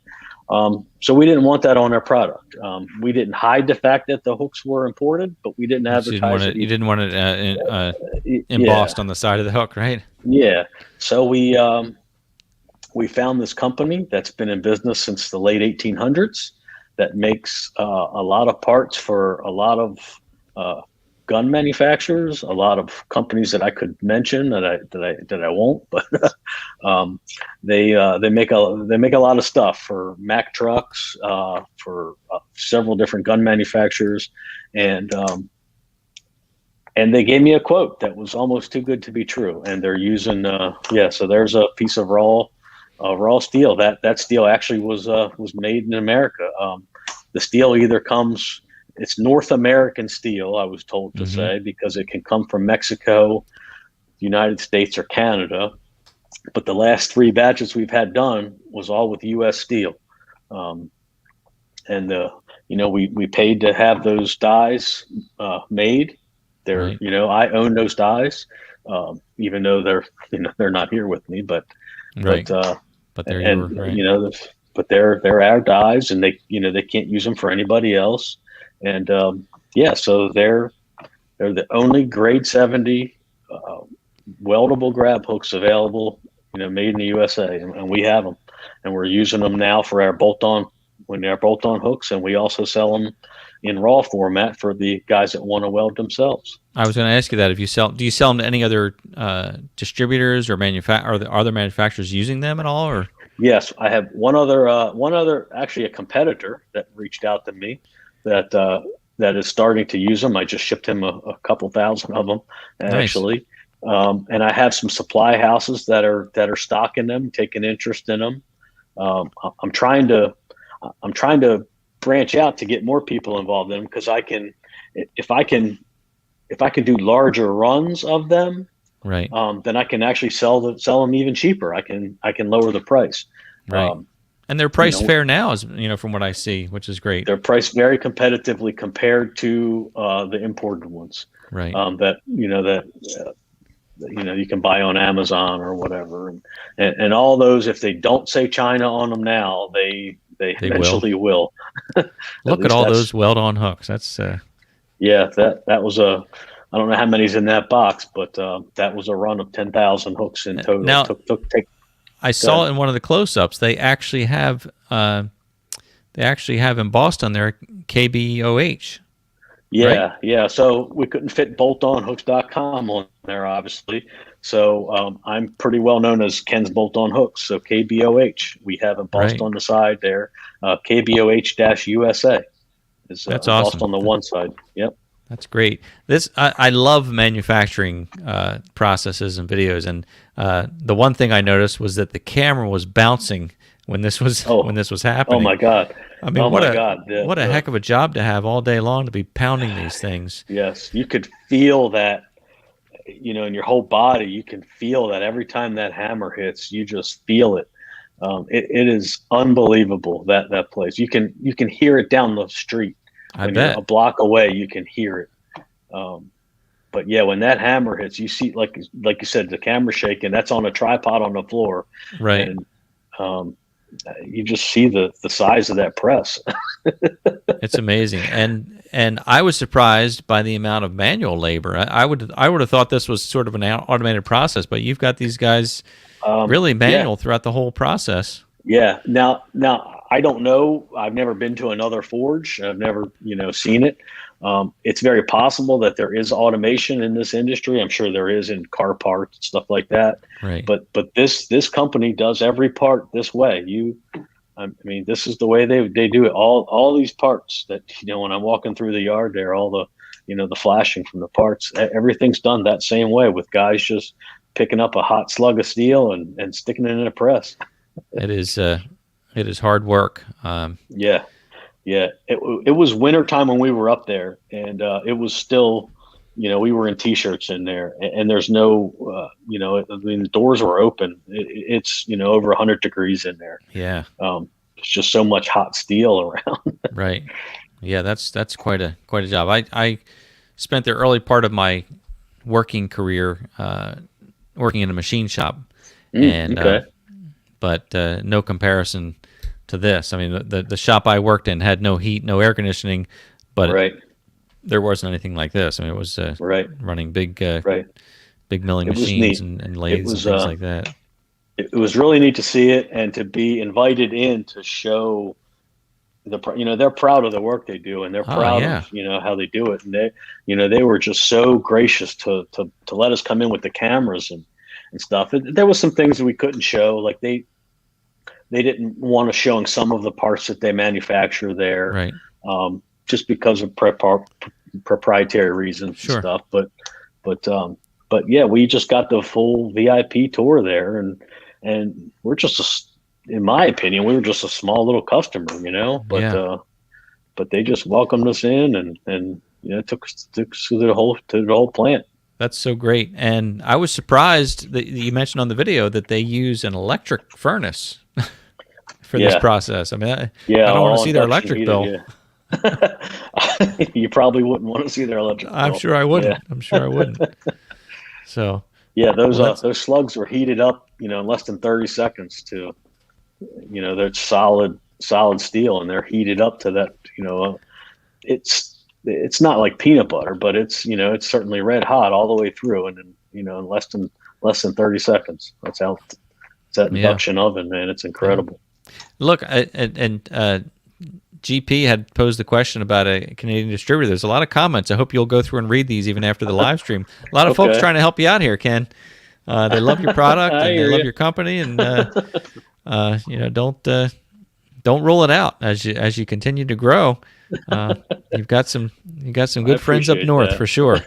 So we didn't want that on our product. We didn't hide the fact that the hooks were imported, but we didn't advertise it. You didn't want it embossed on the side of the hook, right? Yeah. So we found this company that's been in business since the late 1800s that makes a lot of parts for a lot of gun manufacturers, a lot of companies that I could mention that I won't, but they make a lot of stuff for Mack trucks, for several different gun manufacturers, and they gave me a quote that was almost too good to be true. And they're using so there's a piece of raw steel. That steel actually was made in America. The steel either comes. It's North American steel, I was told to say, because it can come from Mexico, United States, or Canada. But the last 3 batches we've had done was all with U.S. steel. We paid to have those dies made. They're, I own those dies, even though they're not here with me. But they're but they're our dies, and they can't use them for anybody else. And so they're the only grade 70 weldable grab hooks available made in the USA, and we have them, and we're using them now for our bolt-on hooks, and we also sell them in raw format for the guys that want to weld themselves. I was going to ask you that. Do you sell them to any other distributors or are there manufacturers using them at all? Or yes, I have one other actually a competitor that reached out to me that is starting to use them. I just shipped him a couple thousand of them actually. Nice. And I have some supply houses that are stocking them, taking interest in them. I'm trying to branch out to get more people involved in them, because if I can do larger runs of them, right, then I can actually sell them even cheaper. I can lower the price. Right. And they're priced fair now, as from what I see, which is great. They're priced very competitively compared to the imported ones. Right. That you can buy on Amazon or whatever, and all those, if they don't say China on them now, they eventually will. Look at all those weld-on hooks. That's yeah. That was I don't know how many's in that box, but that was a run of 10,000 hooks in total. Now, I saw in one of the close-ups they actually have embossed on there KBOH. Yeah, right? Yeah. So we couldn't fit boltonhooks.com on there, obviously. So I'm pretty well known as Ken's Bolt-On Hooks. So KBOH, we have embossed on the side there. KBOH-USA is That's embossed awesome. on the one side. Yep. That's great. I love manufacturing processes and videos, and the one thing I noticed was that the camera was bouncing when this was happening. Oh my God! I mean, what a heck of a job to have all day long to be pounding these things. Yes, you could feel that, in your whole body. You can feel that every time that hammer hits, you just feel it. It is unbelievable, that place. You can hear it down the street. I bet. You're a block away, you can hear it. But yeah, when that hammer hits, you see, like you said, the camera shaking. That's on a tripod on the floor, right? And you just see the size of that press. It's amazing, and I was surprised by the amount of manual labor. I would have thought this was sort of an automated process, but you've got these guys really manual throughout the whole process. Yeah. Now I don't know. I've never been to another forge. I've never seen it. It's very possible that there is automation in this industry. I'm sure there is in car parts and stuff like that. Right. But this company does every part this way. I mean, this is the way they do it. All these parts that when I'm walking through the yard there, all the the flashing from the parts, everything's done that same way, with guys just picking up a hot slug of steel and sticking it in a press. It is hard work. Yeah. It was wintertime when we were up there, and it was still, we were in t-shirts in there, and there's no, the doors were open. It's over 100 degrees in there. Yeah. It's just so much hot steel around. Right. Yeah, that's quite a job. I spent the early part of my working career working in a machine shop, and okay. But no comparison to this. I mean, the shop I worked in had no heat, no air conditioning, but there wasn't anything like this. I mean, it was running big milling machines and lathes and things like that. It was really neat to see it, and to be invited in to show they're proud of the work they do, and they're proud of how they do it, and they were just so gracious to let us come in with the cameras and stuff. There was some things that we couldn't show, like they didn't want us showing some of the parts that they manufacture there, right? Just because of proprietary reasons and stuff. But yeah, we just got the full VIP tour there, and we're just in my opinion, we were just a small little customer, but they just welcomed us in and took us to the whole plant. That's so great. And I was surprised that you mentioned on the video that they use an electric furnace for this process. I mean, I don't want to see their electric bill. You probably wouldn't want to see their electric bill. I'm sure I wouldn't. Yeah. I'm sure I wouldn't. So yeah, those slugs were heated up, in less than 30 seconds to, they're solid steel, and they're heated up to that, it's not like peanut butter, but it's it's certainly red hot all the way through, and then in less than 30 seconds. That's that induction oven, man. It's incredible. Look, GP had posed the question about a Canadian distributor. There's a lot of comments. I hope you'll go through and read these even after the live stream. A lot of folks trying to help you out here, Ken. They love your product and they love your company, and don't rule it out as you continue to grow. You've got some good friends up north for sure.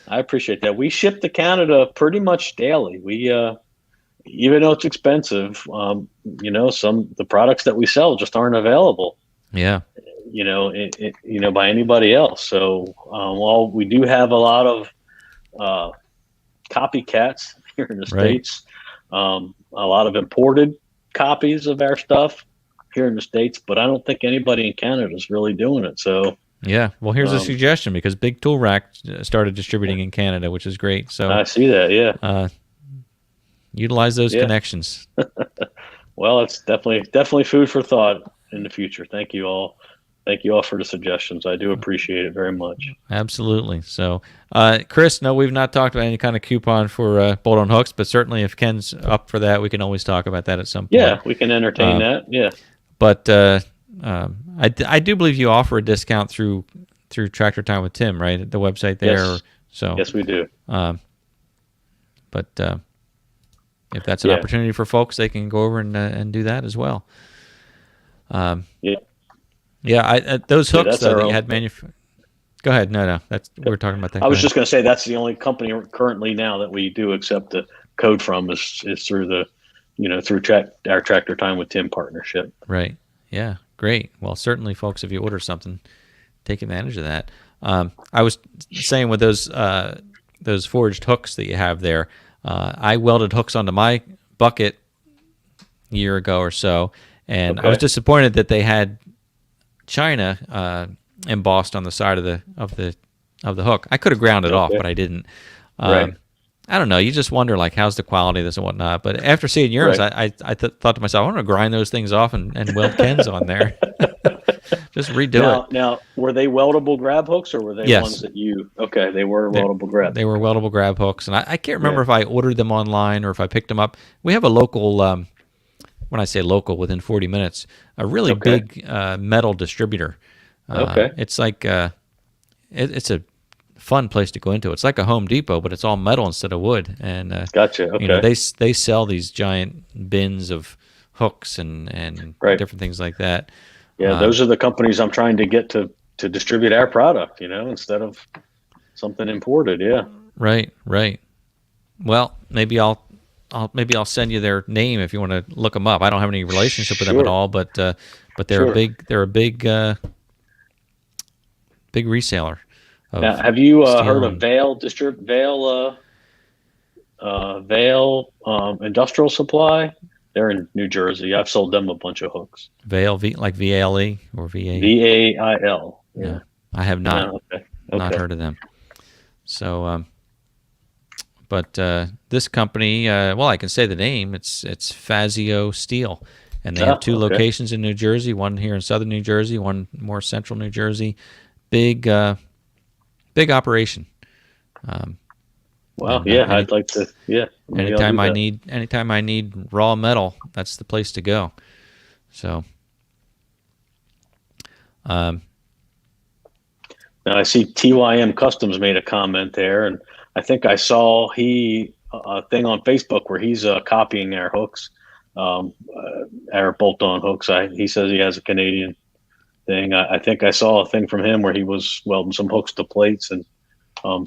I appreciate that. We ship to Canada pretty much daily. We even though it's expensive, the products that we sell just aren't available. Yeah. By anybody else. So while we do have a lot of copycats here in the States, a lot of imported copies of our stuff here in the States, but I don't think anybody in Canada is really doing it. So yeah, well, here's a suggestion, because Big Tool Rack started distributing in Canada, which is great. So I see that. Yeah. Utilize those connections. Well, it's definitely food for thought in the future. Thank you all. Thank you all for the suggestions. I do appreciate it very much. Absolutely. So, Chris, no, we've not talked about any kind of coupon for bolt-on hooks, but certainly if Ken's up for that, we can always talk about that at some point. Yeah, we can entertain that. Yeah. But I do believe you offer a discount through Tractor Time with Tim, right? At the website there. Yes. So yes, we do. But if that's an opportunity for folks, they can go over and do that as well. Those hooks that you had manufactured. Go ahead. No, we're talking about that. I was just going to say that's the only company currently now that we do accept the code from is through our Tractor Time with Tim partnership. Right. Yeah. Great. Well, certainly, folks, if you order something, take advantage of that. I was saying with those forged hooks that you have there, I welded hooks onto my bucket a year ago or so, and I was disappointed that they had China embossed on the side of the hook. I could have ground it off, but I didn't. Right. I don't know. You just wonder, like, how's the quality of this and whatnot. But after seeing yours, I thought to myself, I want to grind those things off and weld Ken's on there. Just redo it. Now, were they weldable grab hooks, or were they ones that you? Okay, they were weldable grab. They were weldable grab hooks, and I can't remember if I ordered them online or if I picked them up. We have a local, when I say local, within 40 minutes, a really big metal distributor. It's like it's a fun place to go into. It's like a Home Depot, but it's all metal instead of wood. And gotcha. Okay. They sell these giant bins of hooks and different things like that. Yeah, those are the companies I'm trying to get to distribute our product, instead of something imported. Yeah. Right. Well, maybe I'll send you their name if you want to look them up. I don't have any relationship with them at all, but they're a big reseller. Now, have you heard of Vail Industrial Supply? They're in New Jersey. I've sold them a bunch of hooks. Vail, like VALE or VA? VAIL. Yeah. I have not not heard of them. So, but this company, I can say the name. It's Fazio Steel, and they have two locations in New Jersey. One here in southern New Jersey, one more central New Jersey. Big operation. Wow. I'd like to. Yeah. Anytime I need raw metal, that's the place to go. So. Now I see TYM Customs made a comment there, and I think I saw a thing on Facebook where he's copying our hooks, our bolt-on hooks. He says he has a Canadian thing. I think I saw a thing from him where he was welding some hooks to plates and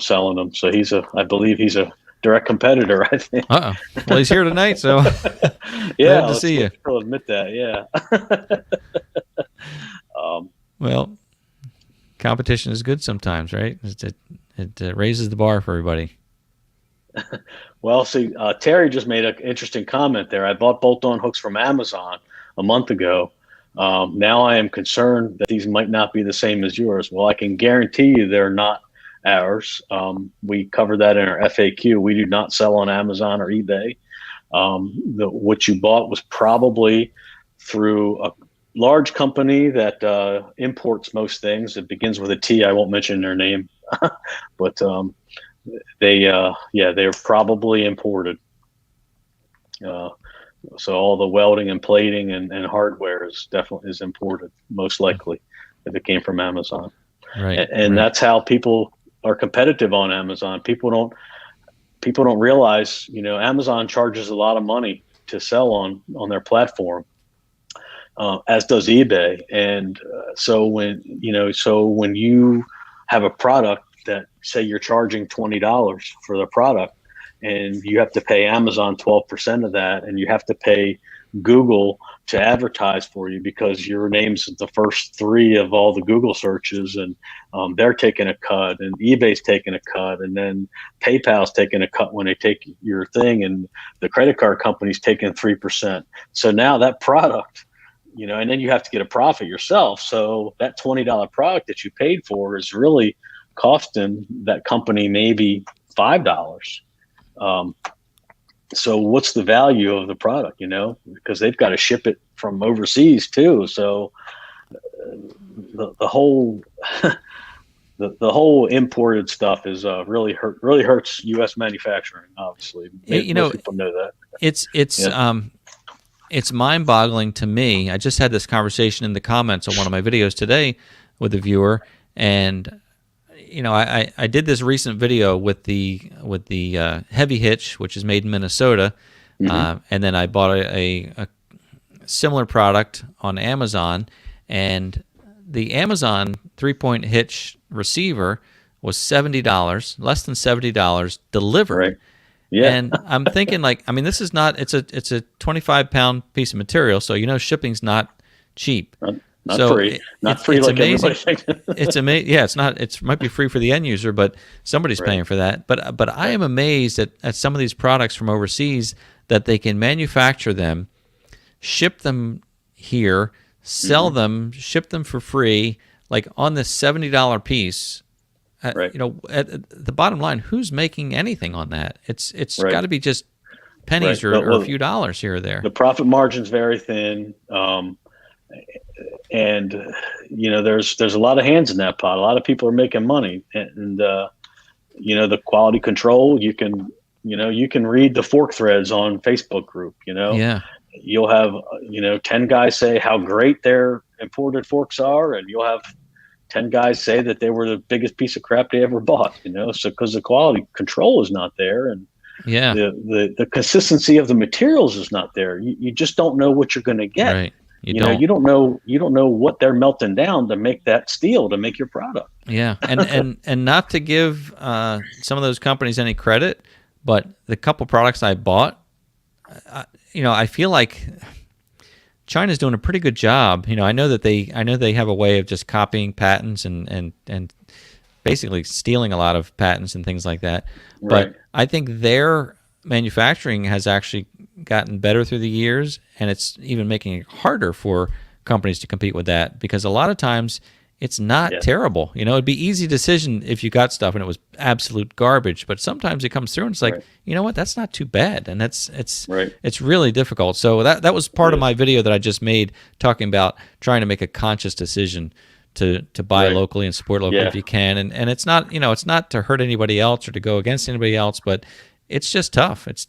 selling them. So I believe he's a direct competitor, I think. Well, he's here tonight, so yeah, glad to see you. I'll admit that. Yeah. Well, competition is good sometimes, right? It raises the bar for everybody. Well, see, Terry just made an interesting comment there. I bought bolt-on hooks from Amazon a month ago. Now I am concerned that these might not be the same as yours. Well, I can guarantee you they're not ours. We cover that in our FAQ. We do not sell on Amazon or eBay. What you bought was probably through a large company that imports most things. It begins with a T. I won't mention their name, but they're probably imported. So all the welding and plating and hardware is definitely imported, most likely, if it came from Amazon. Right. And that's how people are competitive on Amazon. People don't realize, Amazon charges a lot of money to sell on their platform, as does eBay. And so when you have a product that, say, you're charging $20 for the product, and you have to pay Amazon 12% of that, and you have to pay Google to advertise for you because your name's the first 3 of all the Google searches, and they're taking a cut, and eBay's taking a cut, and then PayPal's taking a cut when they take your thing, and the credit card company's taking 3%. So now that product, and then you have to get a profit yourself. So that $20 product that you paid for is really costing that company maybe $5. So what's the value of the product, because they've got to ship it from overseas too. So the whole the whole imported stuff is really hurts U.S. manufacturing. Obviously, most people know that. It's mind-boggling to me. I just had this conversation in the comments on one of my videos today with a viewer, and I did this recent video with the heavy hitch, which is made in Minnesota, and then I bought a similar product on Amazon, and the Amazon 3-point hitch receiver was $70, less than $70 delivered. Right. Yeah. And I'm thinking, this is not. It's a 25-pound piece of material, so shipping's not cheap. Not free. Not free like everybody thinks. It's amazing. Yeah, it's not. It might be free for the end user, but somebody's paying for that. But I am amazed at some of these products from overseas that they can manufacture them, ship them here, sell them, ship them for free, like on this $70 piece. Right. At the bottom line, who's making anything on that? It's got to be just pennies or a few dollars here or there. The profit margin's very thin. And there's a lot of hands in that pot. A lot of people are making money, and the quality control. You can read the fork threads on Facebook group. Yeah. You'll have 10 guys say how great their imported forks are, and you'll have 10 guys say that they were the biggest piece of crap they ever bought. So because the quality control is not there, and the consistency of the materials is not there. You just don't know what you're going to get. Right. You don't know what they're melting down to make that steel to make your product. Yeah, and not to give some of those companies any credit, but the couple products I bought, I feel like China's doing a pretty good job. I know they have a way of just copying patents and basically stealing a lot of patents and things like that. Right. But I think their manufacturing has actually gotten better through the years, and it's even making it harder for companies to compete with that, because a lot of times it's not terrible. It'd be easy decision if you got stuff and it was absolute garbage, but sometimes it comes through and it's like, you know what, that's not too bad, and it's really difficult. So that was part of my video that I just made, talking about trying to make a conscious decision to buy locally and support locally if you can, and it's not it's not to hurt anybody else or to go against anybody else, but it's just tough. It's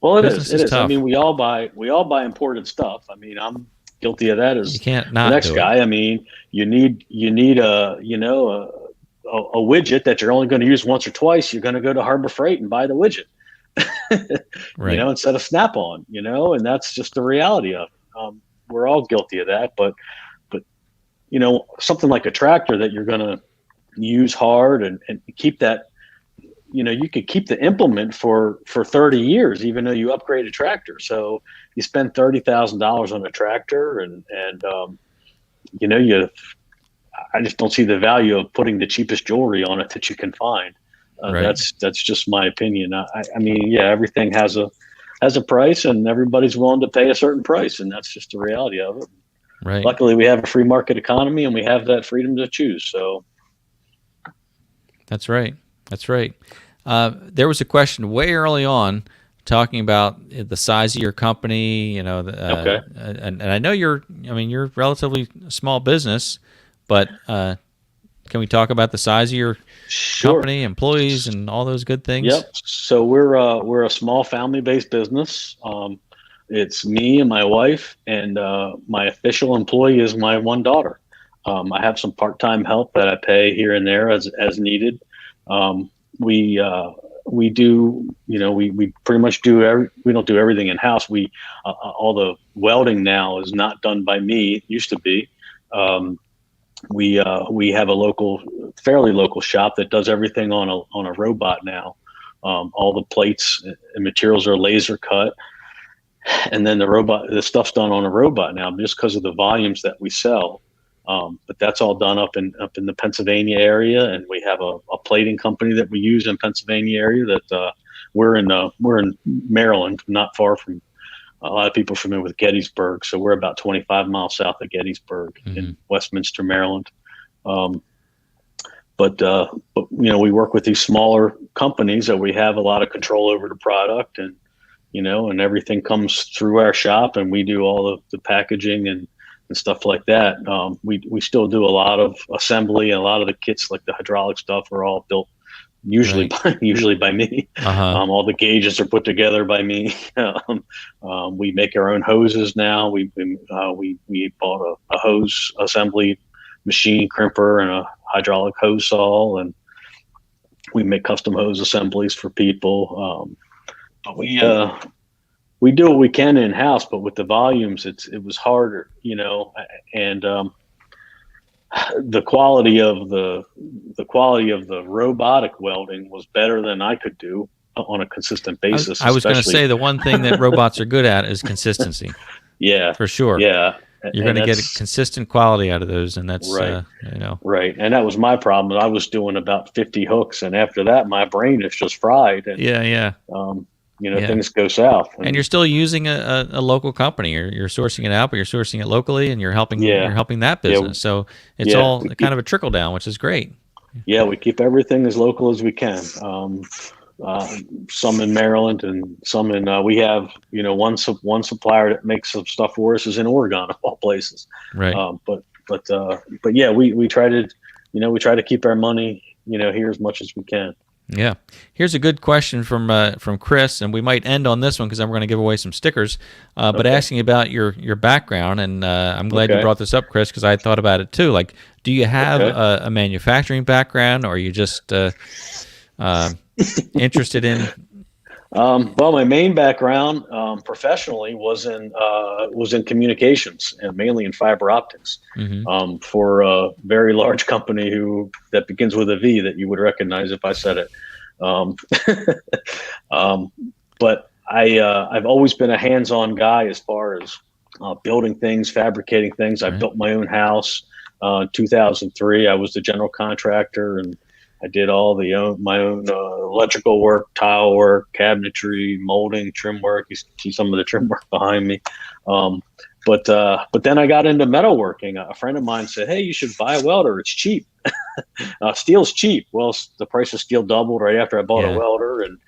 well, it is. Tough. I mean, we all buy imported stuff. I mean, I'm guilty of that as you can't not the next guy. I mean, you need a widget that you're only going to use once or twice. You're going to go to Harbor Freight and buy the widget, instead of Snap-on, and that's just the reality of it. We're all guilty of that, but something like a tractor that you're going to use hard and keep that. You could keep the implement for 30 years, even though you upgrade a tractor. So you spend $30,000 on a tractor, and I just don't see the value of putting the cheapest jewelry on it that you can find. That's just my opinion. I mean, everything has a price, and everybody's willing to pay a certain price, and that's just the reality of it. Right. Luckily, we have a free market economy, and we have that freedom to choose. So that's right. There was a question way early on talking about the size of your company, and I know you're relatively small business, but can we talk about the size of your company, employees, and all those good things? Yep. So we're a small family-based business. It's me and my wife, and my official employee is my one daughter. I have some part-time help that I pay here and there as needed. We do, we pretty much we don't do everything in house. All the welding now is not done by me. It used to be. We have a fairly local shop that does everything on a robot now. All the plates and materials are laser cut, and then the stuff's done on a robot now, just because of the volumes that we sell. But that's all done up in the Pennsylvania area, and we have a plating company that we use in Pennsylvania area. That we're in Maryland, not far from. A lot of people are familiar with Gettysburg, so we're about 25 miles south of Gettysburg in Westminster, Maryland. But we work with these smaller companies that we have a lot of control over the product, and and everything comes through our shop, and we do all of the packaging and stuff like that. We still do a lot of assembly, and a lot of the kits, like the hydraulic stuff, are all built usually by me. All the gauges are put together by me. We make our own hoses now. We bought a hose assembly machine, crimper, and a hydraulic hose saw, and we make custom hose assemblies for people. But we do what we can in house, but with the volumes, it was harder, and the quality of the robotic welding was better than I could do on a consistent basis. I was going to say the one thing that robots are good at is consistency. Yeah, for sure. Yeah, you're going to get a consistent quality out of those, and that's right. Right, and that was my problem. I was doing about 50 hooks, and after that, my brain is just fried. And, things go south. And you're still using a local company. You're sourcing it out, but you're sourcing it locally, and you're helping that business. So it's all kind of a trickle down, which is great. Yeah, we keep everything as local as we can. Some in Maryland, and some in we have one supplier that makes some stuff for us is in Oregon, of all places. Right. But yeah, we try to keep our money here as much as we can. Yeah. Here's a good question from Chris, and we might end on this one because then we're going to give away some stickers. But asking about your background, and I'm glad you brought this up, Chris, because I thought about it too. Like, do you have a manufacturing background, or are you just interested in? Well, my main background professionally was in communications, and mainly in fiber optics, for a very large company that begins with a V that you would recognize if I said it. But I've always been a hands-on guy as far as building things, fabricating things. I built my own house in 2003. I was the general contractor, and I did all my own electrical work, tile work, cabinetry, molding, trim work. You see some of the trim work behind me. But then I got into metalworking. A friend of mine said, "Hey, you should buy a welder. It's cheap. Steel's cheap." Well, the price of steel doubled right after I bought a welder, and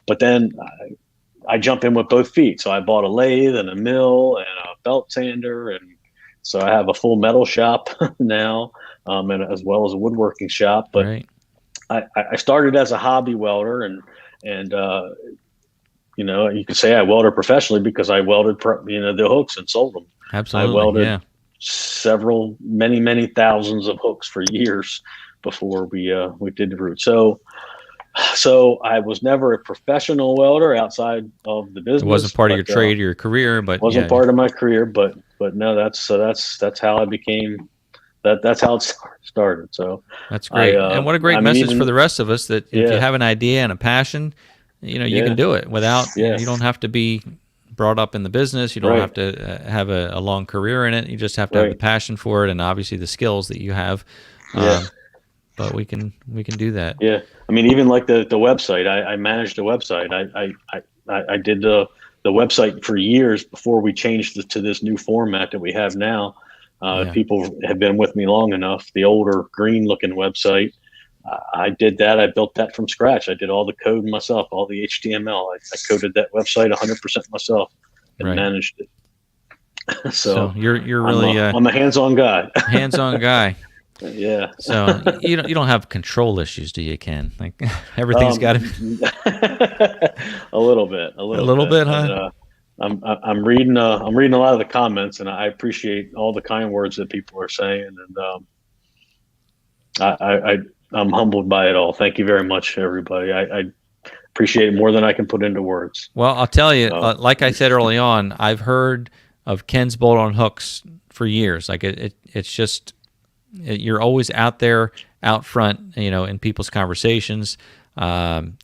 but then I jumped in with both feet. So I bought a lathe and a mill and a belt sander, and so I have a full metal shop now. And as well as a woodworking shop, but I started as a hobby welder, and you could say I welded professionally because I welded the hooks and sold them. Absolutely, I welded many thousands of hooks for years before we did the route. So I was never a professional welder outside of the business. It wasn't part of your trade or your career, but wasn't part of my career. But no, that's how I became. That's how it started. So that's great, and what a great message for the rest of us that if you have an idea and a passion, you can do it without. You don't have to be brought up in the business. You don't have to have a long career in it. You just have to have the passion for it, and obviously the skills that you have. But we can do that. Yeah, I mean, even like the website. I managed the website. I did the website for years before we changed to this new format that we have now. People have been with me long enough. The older green-looking website, I did that. I built that from scratch. I did all the code myself, all the HTML. I coded that website 100% myself and managed it. so you're really I'm a hands-on guy. Hands-on guy. Yeah. So you don't have control issues, do you, Ken? Like everything's got to. A little bit, huh? I'm reading a lot of the comments, and I appreciate all the kind words that people are saying, and I'm humbled by it all. Thank you very much, everybody. I appreciate it more than I can put into words. Well, I'll tell you, like I said early on, I've heard of Ken's bolt-on hooks for years. Like it's just you're always out there, out front, in people's conversations. And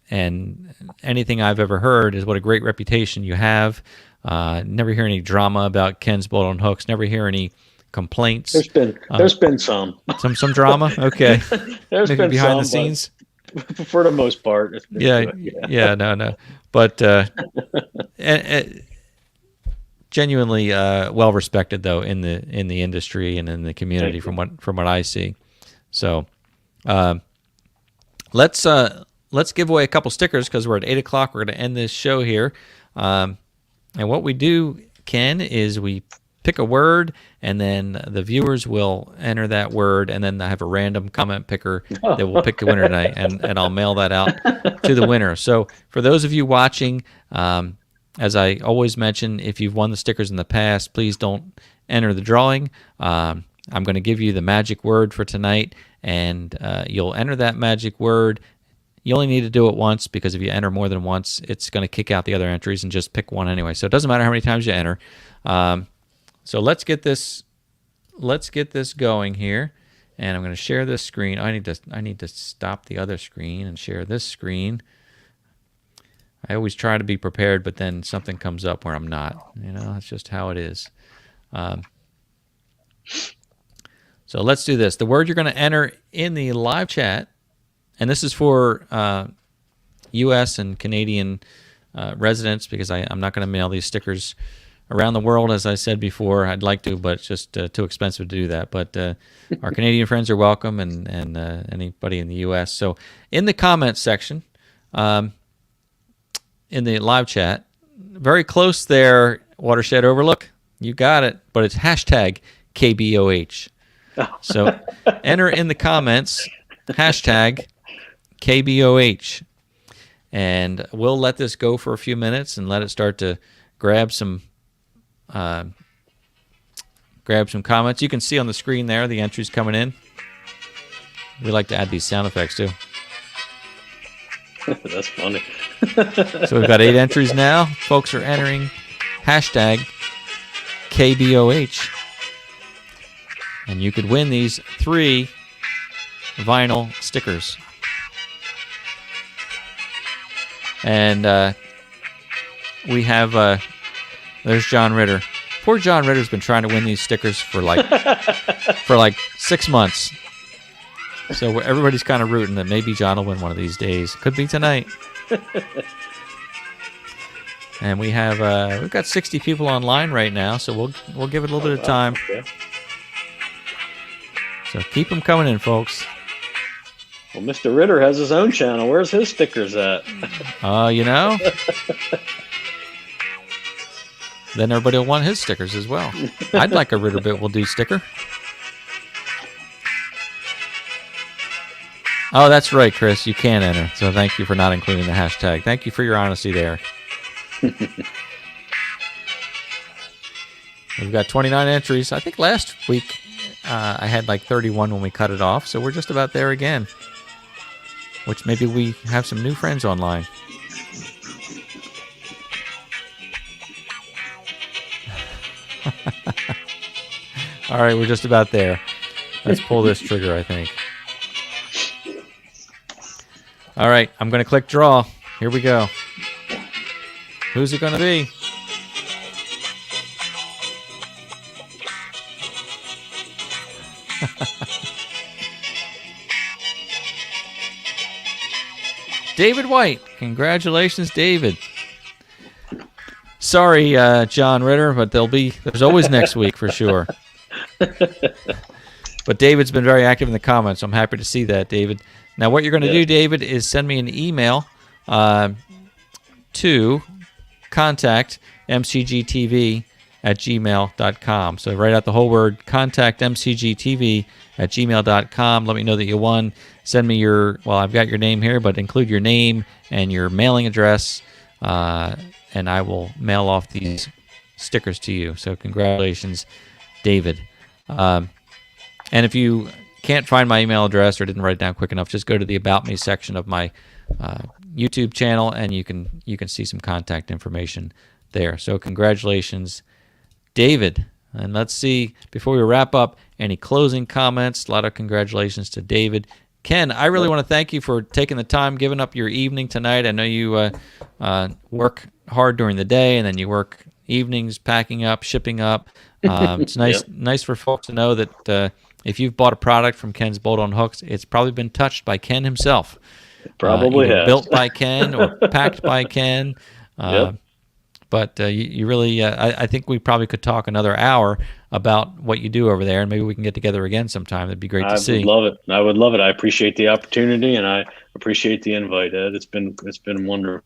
anything I've ever heard is what a great reputation you have. Never hear any drama about Ken's bolt-on hooks. Never hear any complaints. There's been some drama. Okay, there's maybe been behind the some, scenes. For the most part, it's been no, but genuinely well respected though in the industry and in the community from what I see. So let's give away a couple stickers because we're at 8:00. We're going to end this show here, and what we do, Ken, is we pick a word, and then the viewers will enter that word, and then I have a random comment picker that will pick the winner tonight, and I'll mail that out to the winner. So for those of you watching, as I always mention, if you've won the stickers in the past, please don't enter the drawing. I'm going to give you the magic word for tonight, and you'll enter that magic word. You only need to do it once, because if you enter more than once, it's going to kick out the other entries and just pick one anyway. So it doesn't matter how many times you enter. So let's get this going here, and I'm going to share this screen. I need to stop the other screen and share this screen. I always try to be prepared, but then something comes up where I'm not. That's just how it is. So let's do this. The word you're going to enter in the live chat, and this is for U.S. and Canadian residents, because I'm not going to mail these stickers around the world, as I said before. I'd like to, but it's just too expensive to do that. But our Canadian friends are welcome, and anybody in the U.S. So in the comments section, in the live chat, very close there, Watershed Overlook. You got it, but it's hashtag KBOH. So enter in the comments, hashtag KBOH. And we'll let this go for a few minutes and let it start to grab some comments. You can see on the screen there the entries coming in. We like to add these sound effects too. That's funny. So we've got 8 entries now. Folks are entering hashtag KBOH. And you could win these 3 vinyl stickers. And we have, there's John Ritter. Poor John Ritter's been trying to win these stickers for like 6 months. So everybody's kind of rooting that maybe John will win one of these days. Could be tonight. And we have we've got 60 people online right now, so we'll give it a little bit of time. Okay. So keep them coming in, folks. Well, Mr. Ritter has his own channel. Where's his stickers at? Then everybody will want his stickers as well. I'd like a Ritter Bit Will Do sticker. Oh, that's right, Chris. You can enter. So thank you for not including the hashtag. Thank you for your honesty there. We've got 29 entries. I think last week I had like 31 when we cut it off. So we're just about there again. Which maybe we have some new friends online. All right, we're just about there. Let's pull this trigger, I think. All right, I'm going to click draw. Here we go. Who's it going to be? David White. Congratulations, David. Sorry, John Ritter, but there's always next week for sure. But David's been very active in the comments, so I'm happy to see that, David. Now, what you're going to do, David, is send me an email to contact mcgtv@gmail.com. So write out the whole word, contact mcgtv@gmail.com. Let me know that you won. Send me I've got your name here, but include your name and your mailing address. and I will mail off these stickers to you. So congratulations, David. And if you can't find my email address or didn't write it down quick enough, just go to the About Me section of my YouTube channel, and you can see some contact information there. So congratulations, David. And let's see, before we wrap up, any closing comments? A lot of congratulations to David. Ken, I really want to thank you for taking the time, giving up your evening tonight. I know you work hard during the day, and then you work evenings packing up, shipping up. It's nice for folks to know that if you've bought a product from Ken's Bolt-On Hooks, it's probably been touched by Ken himself. Probably has. Built by Ken or packed by Ken. But you really, I think we probably could talk another hour about what you do over there, and maybe we can get together again sometime. That'd be great to see. I would love it. I would love it. I appreciate the opportunity, and I appreciate the invite, Ed. It's been wonderful.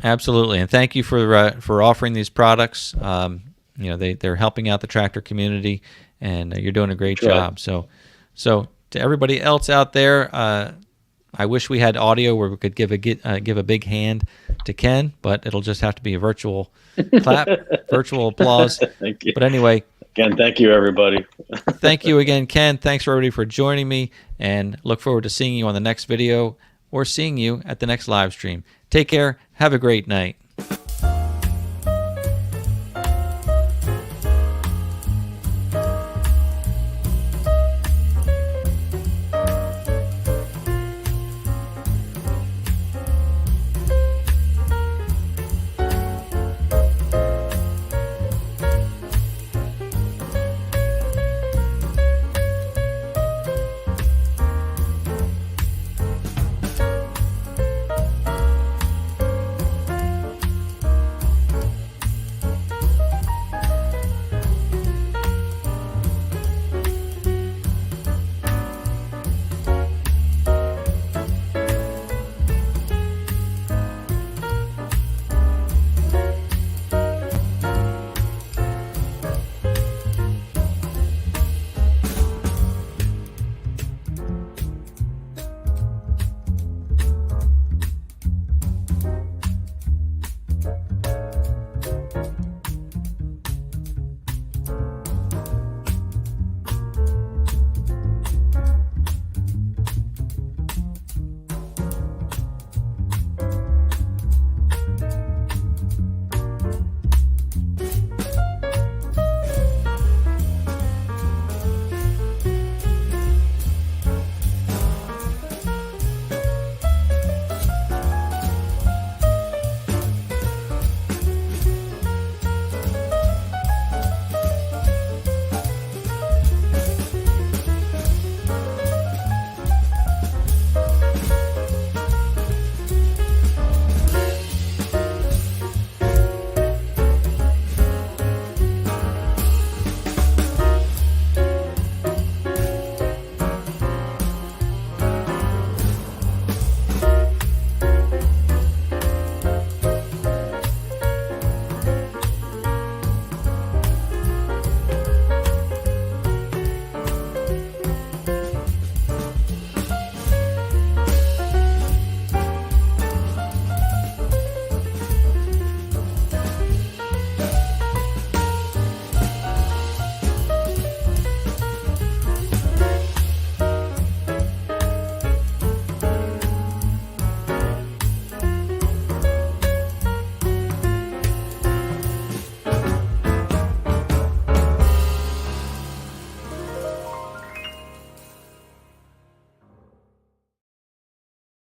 Absolutely, and thank you for offering these products. They're helping out the tractor community, and you're doing a great job. So to everybody else out there, I wish we had audio where we could give a big hand to Ken, but it'll just have to be a virtual clap, virtual applause. Thank you. But anyway, again, thank you, everybody. Thank you again, Ken. Thanks everybody for joining me, and look forward to seeing you on the next video or seeing you at the next live stream. Take care. Have a great night.